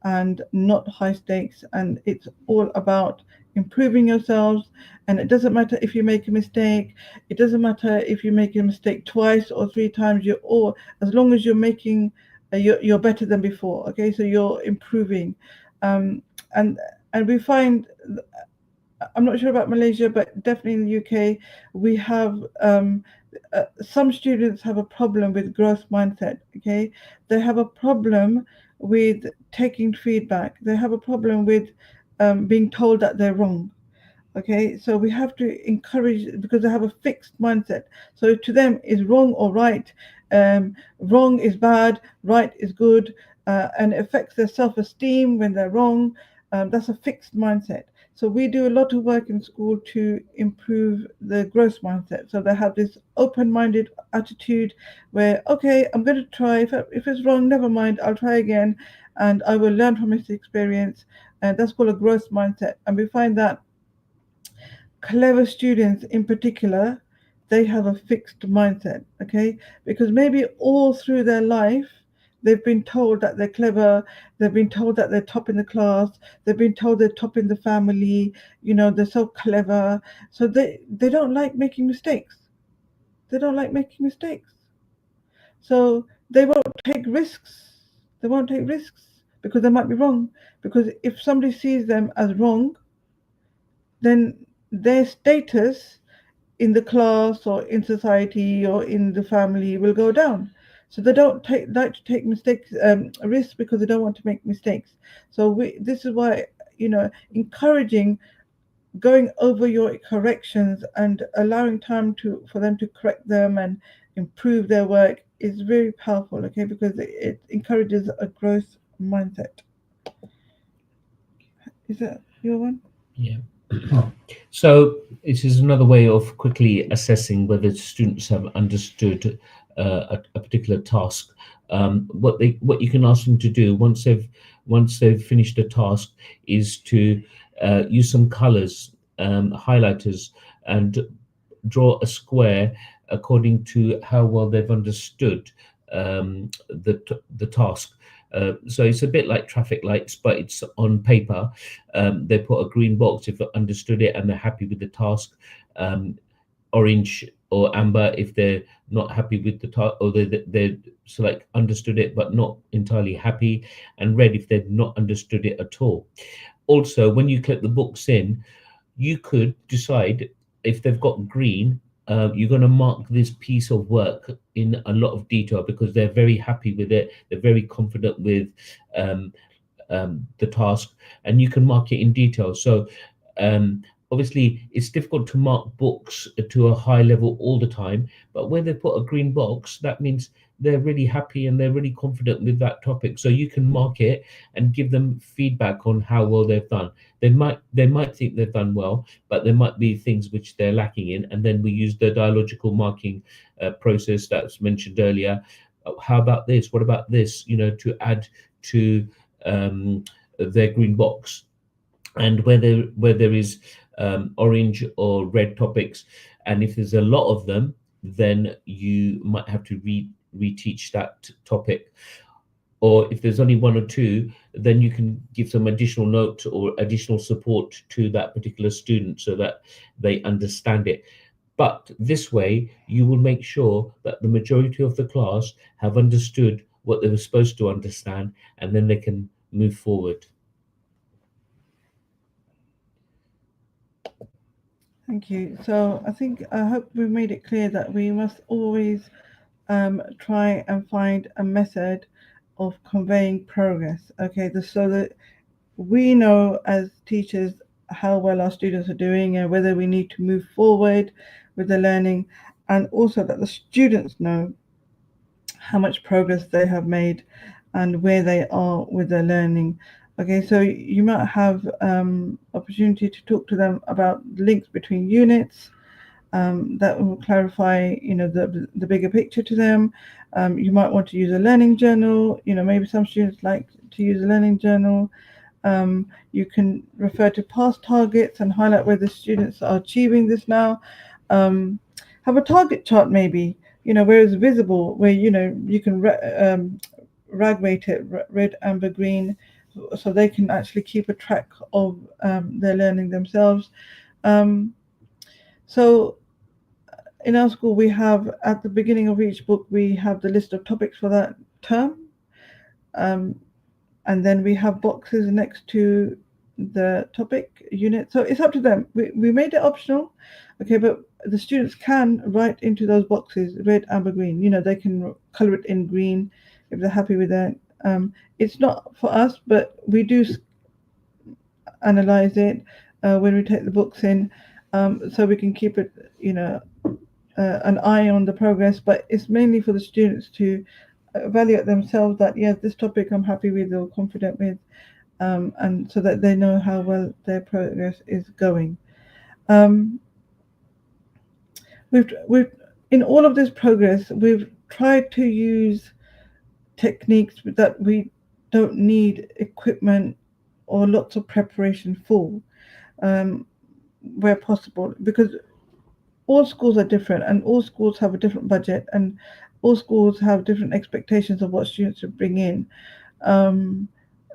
and not high stakes, and it's all about improving yourselves. And it doesn't matter if you make a mistake, it doesn't matter if you make a mistake twice or 3 times, as long as you're making you're better than before. Okay, so you're improving. And we find, I'm not sure about Malaysia, but definitely in the UK, we have some students have a problem with growth mindset. Okay, they have a problem with taking feedback. They have a problem with being told that they're wrong. Okay, so we have to encourage, because they have a fixed mindset. So to them, is wrong or right. Wrong is bad, right is good, and it affects their self-esteem when they're wrong. That's a fixed mindset. So we do a lot of work in school to improve the growth mindset. So they have this open-minded attitude where, okay, I'm going to try. If it's wrong, never mind. I'll try again, and I will learn from this experience. And that's called a growth mindset. And we find that clever students in particular, they have a fixed mindset, okay? Because maybe all through their life, they've been told that they're clever, they've been told that they're top in the class, they've been told they're top in the family, they're so clever. So they don't like making mistakes. They don't like making mistakes. So they won't take risks. They won't take risks because they might be wrong. Because if somebody sees them as wrong, then their status in the class or in society or in the family will go down. So they don't like to take mistakes, risks, because they don't want to make mistakes. So this is why, encouraging going over your corrections and allowing time for them to correct them and improve their work is very powerful, okay, because it encourages a growth mindset. Is that your one? Yeah. So it is another way of quickly assessing whether students have understood a particular task. What you can ask them to do once they've finished a task is to use some colors, highlighters, and draw a square according to how well they've understood the task. So it's a bit like traffic lights, but it's on paper. They put a green box if they understood it and they're happy with the task, orange or amber if they're not happy with the task, or they're so like understood it but not entirely happy, and red if they've not understood it at all. Also, when you click the books in, you could decide if they've got green, you're going to mark this piece of work in a lot of detail because they're very happy with it. They're very confident with the task, and you can mark it in detail. So obviously, it's difficult to mark books to a high level all the time, but when they put a green box, that means they're really happy and they're really confident with that topic. So you can mark it and give them feedback on how well they've done. They might think they've done well, but there might be things which they're lacking in, and then we use the dialogical marking process that was mentioned earlier. How about this? What about this? To add to their green box. And where there is orange or red topics, and if there's a lot of them, then you might have to reteach that topic. Or if there's only one or two, then you can give some additional note or additional support to that particular student so that they understand it. But this way, you will make sure that the majority of the class have understood what they were supposed to understand, and then they can move forward. Thank you. So I hope we've made it clear that we must always try and find a method of conveying progress. Okay, so that we know as teachers how well our students are doing and whether we need to move forward with the learning, and also that the students know how much progress they have made and where they are with their learning. Okay, so you might have opportunity to talk to them about links between units. That will clarify, the bigger picture to them. You might want to use a learning journal. Maybe some students like to use a learning journal. You can refer to past targets and highlight where the students are achieving this now. Have a target chart maybe, where it's visible, where, you can rag weight it, red, amber, green, so they can actually keep a track of their learning themselves. So in our school, we have at the beginning of each book, we have the list of topics for that term. And then we have boxes next to the topic unit. So it's up to them. We made it optional, okay, but the students can write into those boxes red, amber, green. They can color it in green if they're happy with that. It's not for us, but we do analyze it when we take the books in, so we can keep it, an eye on the progress. But it's mainly for the students to evaluate themselves that, yes, this topic I'm happy with or confident with. and so that they know how well their progress is going. Um, we've in all of this progress, we've tried to use techniques that we don't need equipment or lots of preparation for, where possible, because all schools are different and all schools have a different budget and all schools have different expectations of what students should bring in. Um,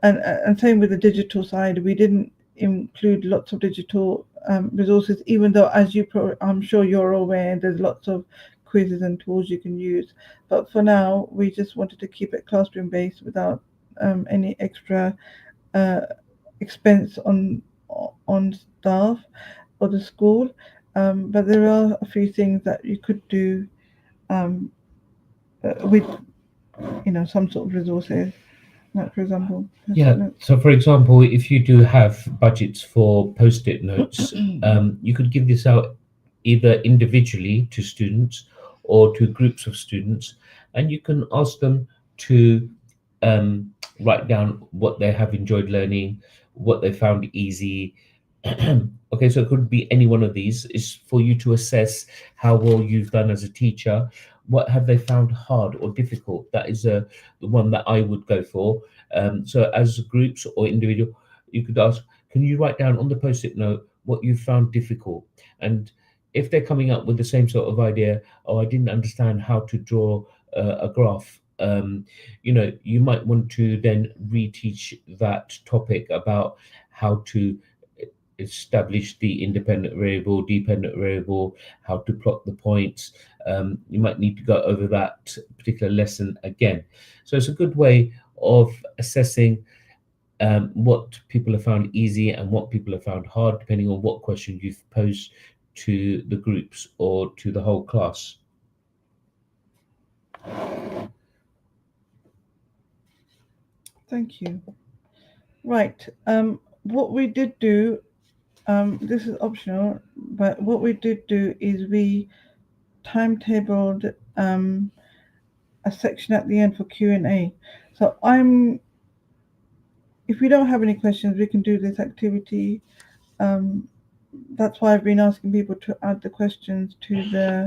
and same with the digital side, we didn't include lots of digital resources, even though, as I'm sure you're aware, there's lots of quizzes and tools you can use. But for now, we just wanted to keep it classroom based without any extra expense on staff or the school. But there are a few things that you could do with, some sort of resources. Like, for example, Yeah. So, for example, if you do have budgets for post-it notes, you could give this out either individually to students or to groups of students, and you can ask them to write down what they have enjoyed learning, what they found easy. Okay, so it could be any one of these. Is for you to assess how well you've done as a teacher. What have they found hard or difficult? That is the one that I would go for. So as groups or individual, you could ask, can you write down on the post-it note what you found difficult? And if they're coming up with the same sort of idea, oh, I didn't understand how to draw a graph, you might want to then reteach that topic about how to establish the independent variable, dependent variable, how to plot the points. You might need to go over that particular lesson again. So it's a good way of assessing what people have found easy and what people have found hard, depending on what question you've posed to the groups or to the whole class. Thank you. Right. What we did do, this is optional, but what we did do is we timetabled a section at the end for Q&A. So if we don't have any questions, we can do this activity. That's why I've been asking people to add the questions to the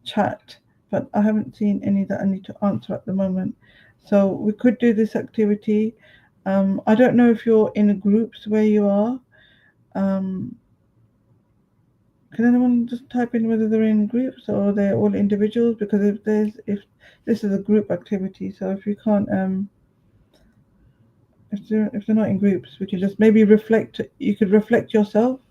chat, but I haven't seen any that I need to answer at the moment. So we could do this activity. I don't know if you're in groups where you are. Can anyone just type in whether they're in groups or they're all individuals? Because if this is a group activity, so if you can't, if they're not in groups, we can just maybe reflect. You could reflect yourself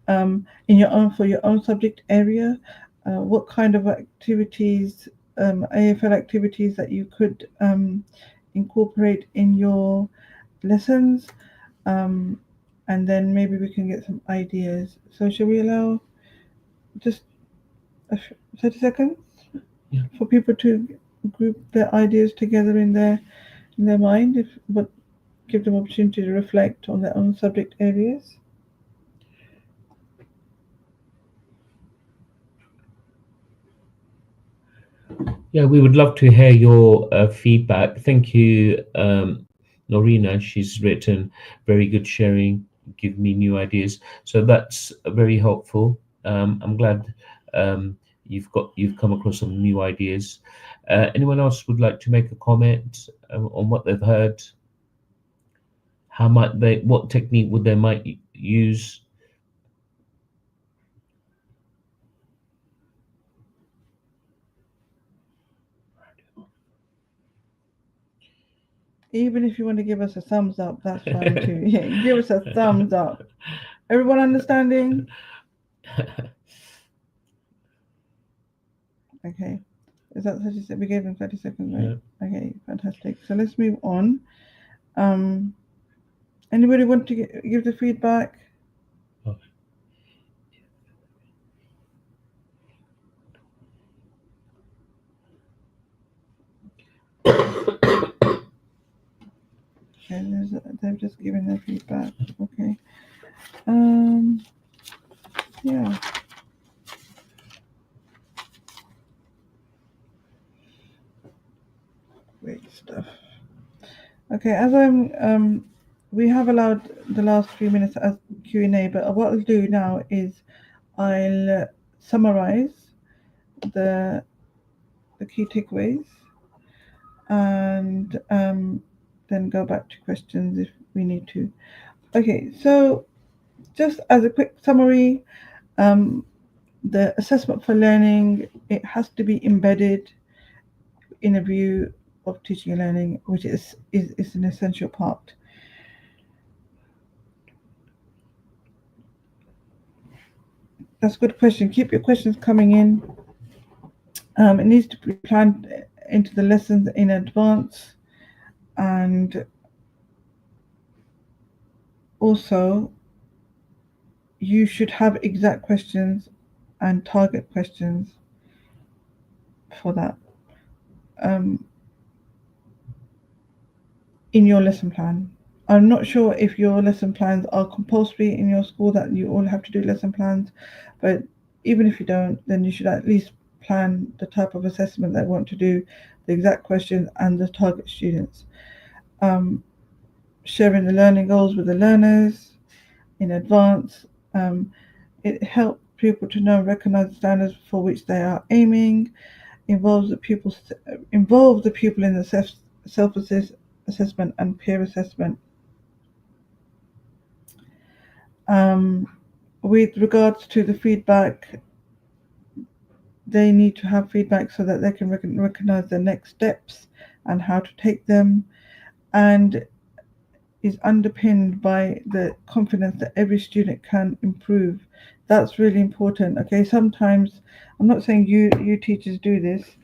for your own subject area. What kind of activities, AFL activities that you could incorporate in your lessons, and then maybe we can get some ideas. So shall we allow just 30 seconds for people to group their ideas together in their mind, but give them opportunity to reflect on their own subject areas? Yeah, we would love to hear your feedback. Thank you, Norina. She's written very good sharing, give me new ideas. So that's very helpful. I'm glad you've come across some new ideas. Anyone else would like to make a comment on what they've heard? What technique would they might use? Even if you want to give us a thumbs up, that's fine too. Yeah, give us a thumbs up. Everyone understanding? Okay. Is that 30 seconds? We gave them 30 seconds, right? Yeah. Okay, fantastic. So let's move on. Anybody want to give the feedback? Okay, they've just given their feedback. Okay. Yeah. Great stuff. Okay, as I'm we have allowed the last 3 minutes as Q&A, but what I'll do now is I'll summarize the key takeaways and then go back to questions if we need to. Okay, so just as a quick summary, the assessment for learning, it has to be embedded in a view of teaching and learning, which is an essential part. That's a good question. Keep your questions coming in. It needs to be planned into the lessons in advance, and also you should have exact questions and target questions for that in your lesson plan. I'm not sure if your lesson plans are compulsory in your school, that you all have to do lesson plans, but even if you don't, then you should at least plan the type of assessment they want to do, the exact questions and the target students. Sharing the learning goals with the learners in advance. It helps people to know and recognize the standards for which they are aiming. Involve the pupil in the self-assessment and peer assessment. With regards to the feedback, they need to have feedback so that they can recognize the next steps and how to take them, and is underpinned by the confidence that every student can improve. That's really important. Okay, sometimes, I'm not saying you teachers do this.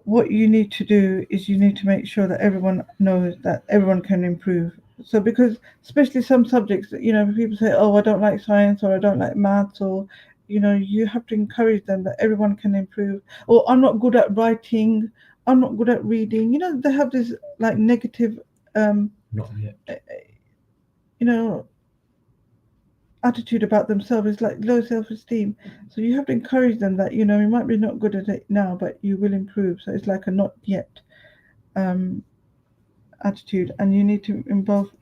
What you need to do is you need to make sure that everyone knows that everyone can improve. So because especially some subjects, people say, oh, I don't like science, or I don't like maths, or you have to encourage them that everyone can improve. Or I'm not good at writing, I'm not good at reading. They have this like negative Not yet. Attitude about themselves. Is like low self-esteem. So you have to encourage them that you might be not good at it now, but you will improve. So it's like a not yet attitude, and you need to involve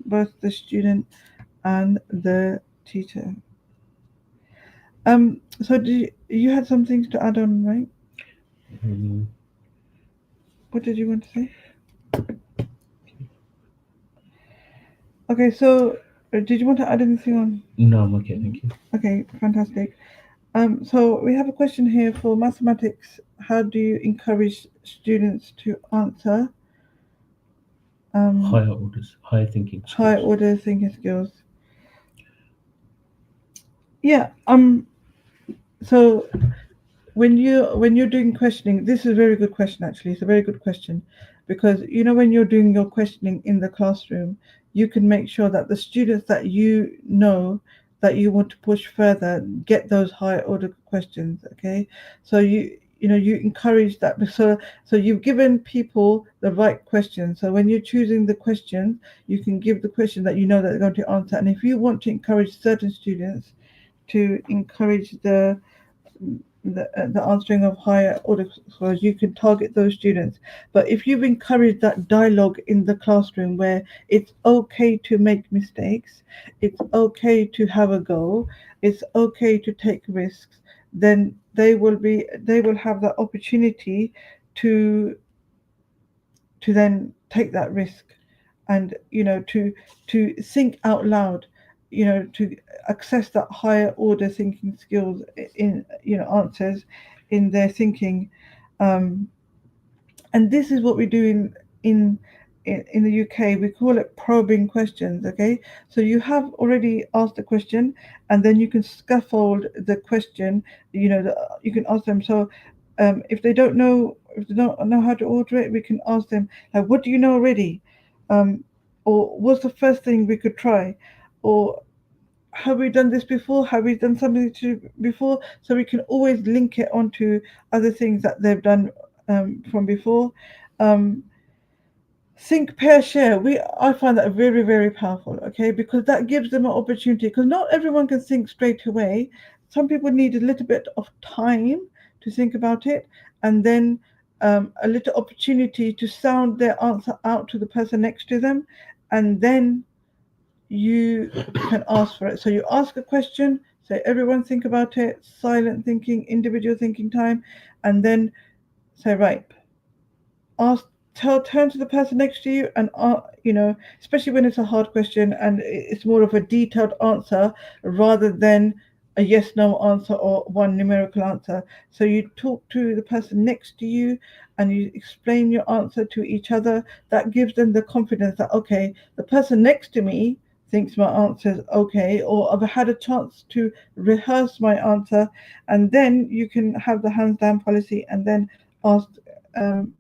both the student and the teacher. So you had some things to add on, right? What did you want to say? Okay, so did you want to add anything on? No, I'm okay, thank you. Okay, fantastic. So we have a question here for mathematics. How do you encourage students to answer? Higher thinking skills. Higher order thinking skills. Yeah. So when you're doing questioning, this is a very good question. Actually, it's a very good question, because when you're doing your questioning in the classroom, you can make sure that the students that that you want to push further get those higher order questions. Okay, so you encourage that. So you've given people the right question. So when you're choosing the question, you can give the question that that they're going to answer. And if you want to encourage certain students to encourage the answering of higher order scores, you can target those students. But if you've encouraged that dialogue in the classroom where it's okay to make mistakes, it's okay to have a go, it's okay to take risks, then they will have the opportunity to then take that risk, and to think out loud, to access that higher order thinking skills in answers in their thinking. And this is what we do in the UK. We call it probing questions. Okay, so you have already asked a question, and then you can scaffold the question. You can ask them. So if they don't know how to order it, we can ask them, like, what do you know already? Or what's the first thing we could try? Or have we done this before? Have we done something before? So we can always link it onto other things that they've done from before. Think, pair, share. I find that very, very powerful. Okay, because that gives them an opportunity. Because not everyone can think straight away. Some people need a little bit of time to think about it, and then a little opportunity to sound their answer out to the person next to them, and then you can ask for it. So you ask a question, say everyone think about it, silent thinking, individual thinking time, and then say, right, ask, turn to the person next to you and especially when it's a hard question and it's more of a detailed answer rather than a yes no answer or one numerical answer. So you talk to the person next to you and you explain your answer to each other. That gives them the confidence that, okay, the person next to me thinks my answer is okay, or I've had a chance to rehearse my answer. And then you can have the hands down policy and then ask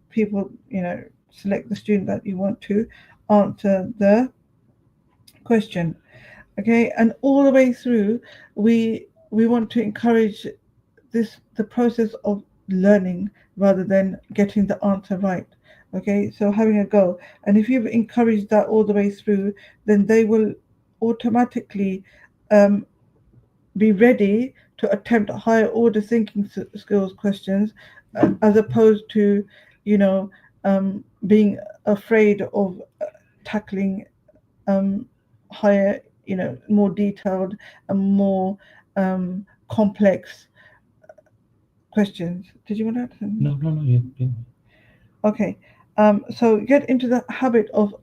people, select the student that you want to answer the question. Okay, and all the way through, we want to encourage the process of learning rather than getting the answer right. Okay, so having a go, and if you've encouraged that all the way through, then they will automatically be ready to attempt higher order thinking skills questions, as opposed to, being afraid of tackling higher, more detailed and more complex questions. Did you want to add something? No. Yeah. Okay. So get into the habit of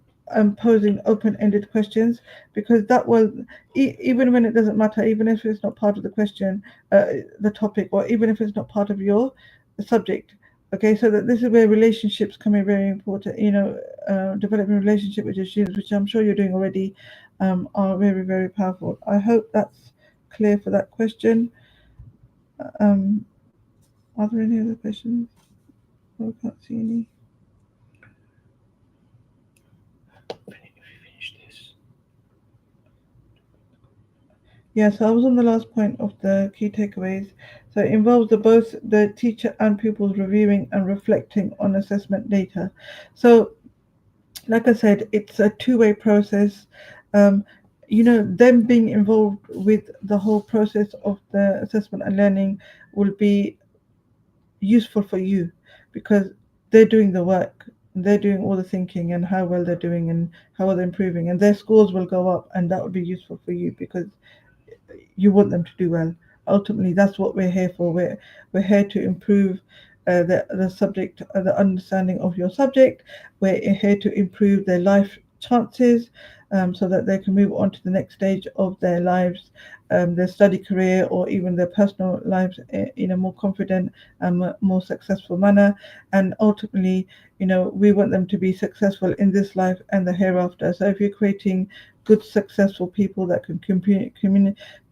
posing open-ended questions, because that will, even when it doesn't matter, even if it's not part of the question, the topic, or even if it's not part of your subject. Okay, so that this is where relationships come in very important. Developing a relationship with your students, which I'm sure you're doing already, are very, very powerful. I hope that's clear for that question. Are there any other questions? I can't see any. Yeah, so I was on the last point of the key takeaways. So it involves both the teacher and pupils reviewing and reflecting on assessment data. So, like I said, it's a two-way process. Them being involved with the whole process of the assessment and learning will be useful for you, because they're doing the work. They're doing all the thinking and how well they're doing and how well they're improving, and their scores will go up, and that will be useful for you because you want them to do well. Ultimately, that's what we're here for. We're here to improve the subject, the understanding of your subject. We're here to improve their life chances, so that they can move on to the next stage of their lives, their study career, or even their personal lives in a more confident and more successful manner. And ultimately, we want them to be successful in this life and the hereafter. So if you're creating good, successful people that can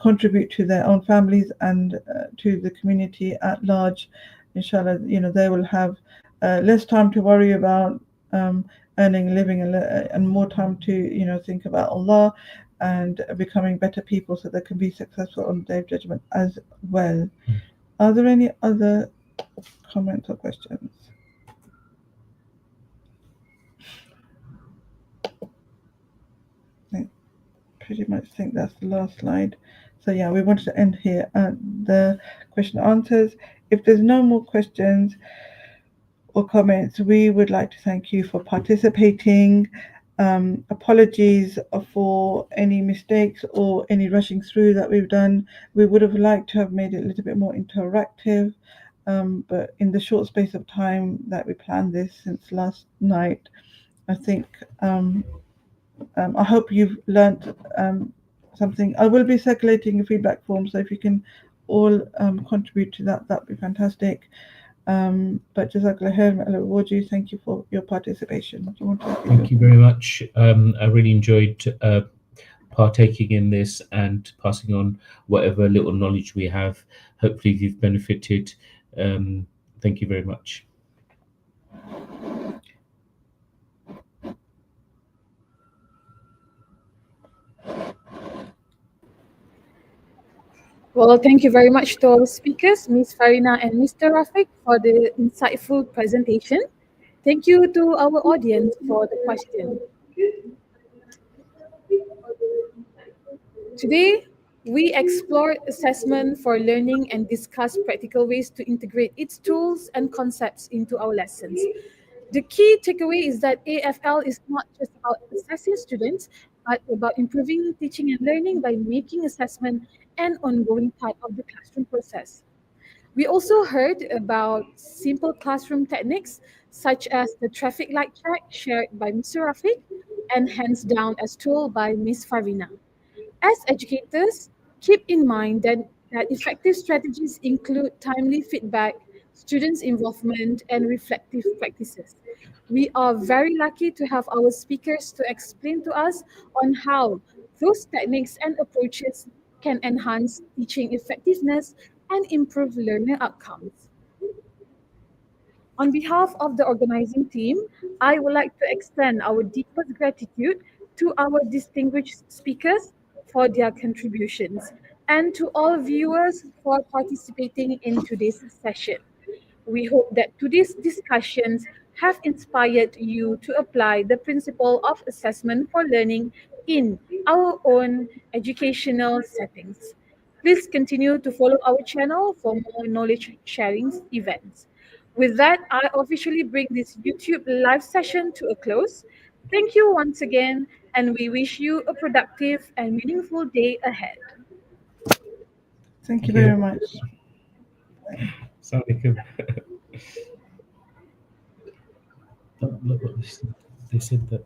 contribute to their own families and to the community at large, inshallah, they will have less time to worry about earning a living, and more time to think about Allah and becoming better people, so they can be successful on the Day of Judgment as well. Are there any other comments or questions? I pretty much think that's the last slide. So yeah, we wanted to end here at the question answers. If there's no more questions or comments, we would like to thank you for participating. Apologies for any mistakes or any rushing through that we've done. We would have liked to have made it a little bit more interactive, but in the short space of time that we planned this since last night, I think I hope you've learnt something. I will be circulating a feedback form, so if you can all contribute to that, that'd be fantastic. But Jazakallah khair, Allah reward you. Thank you for your participation. Do you want to Thank you very much. I really enjoyed partaking in this and passing on whatever little knowledge we have. Hopefully you've benefited. Thank you very much. Well, thank you very much to our speakers, Ms. Farina and Mr. Rafiq, for the insightful presentation. Thank you to our audience for the question. Today, we explored assessment for learning and discussed practical ways to integrate its tools and concepts into our lessons. The key takeaway is that AFL is not just about assessing students, but about improving teaching and learning by making assessment an ongoing part of the classroom process. We also heard about simple classroom techniques such as the traffic light check shared by Mr. Rafiq and hands down as told by Ms. Farina. As educators, keep in mind that effective strategies include timely feedback, students' involvement, and reflective practices. We are very lucky to have our speakers to explain to us on how those techniques and approaches can enhance teaching effectiveness and improve learner outcomes. On behalf of the organizing team, I would like to extend our deepest gratitude to our distinguished speakers for their contributions and to all viewers for participating in today's session. We hope that today's discussions have inspired you to apply the principle of assessment for learning in our own educational settings. Please continue to follow our channel for more knowledge sharing events. With that, I officially bring this YouTube live session to a close. Thank you once again, and we wish you a productive and meaningful day ahead. Thank you Thank very you. much. Assalamualaikum. Look what they said that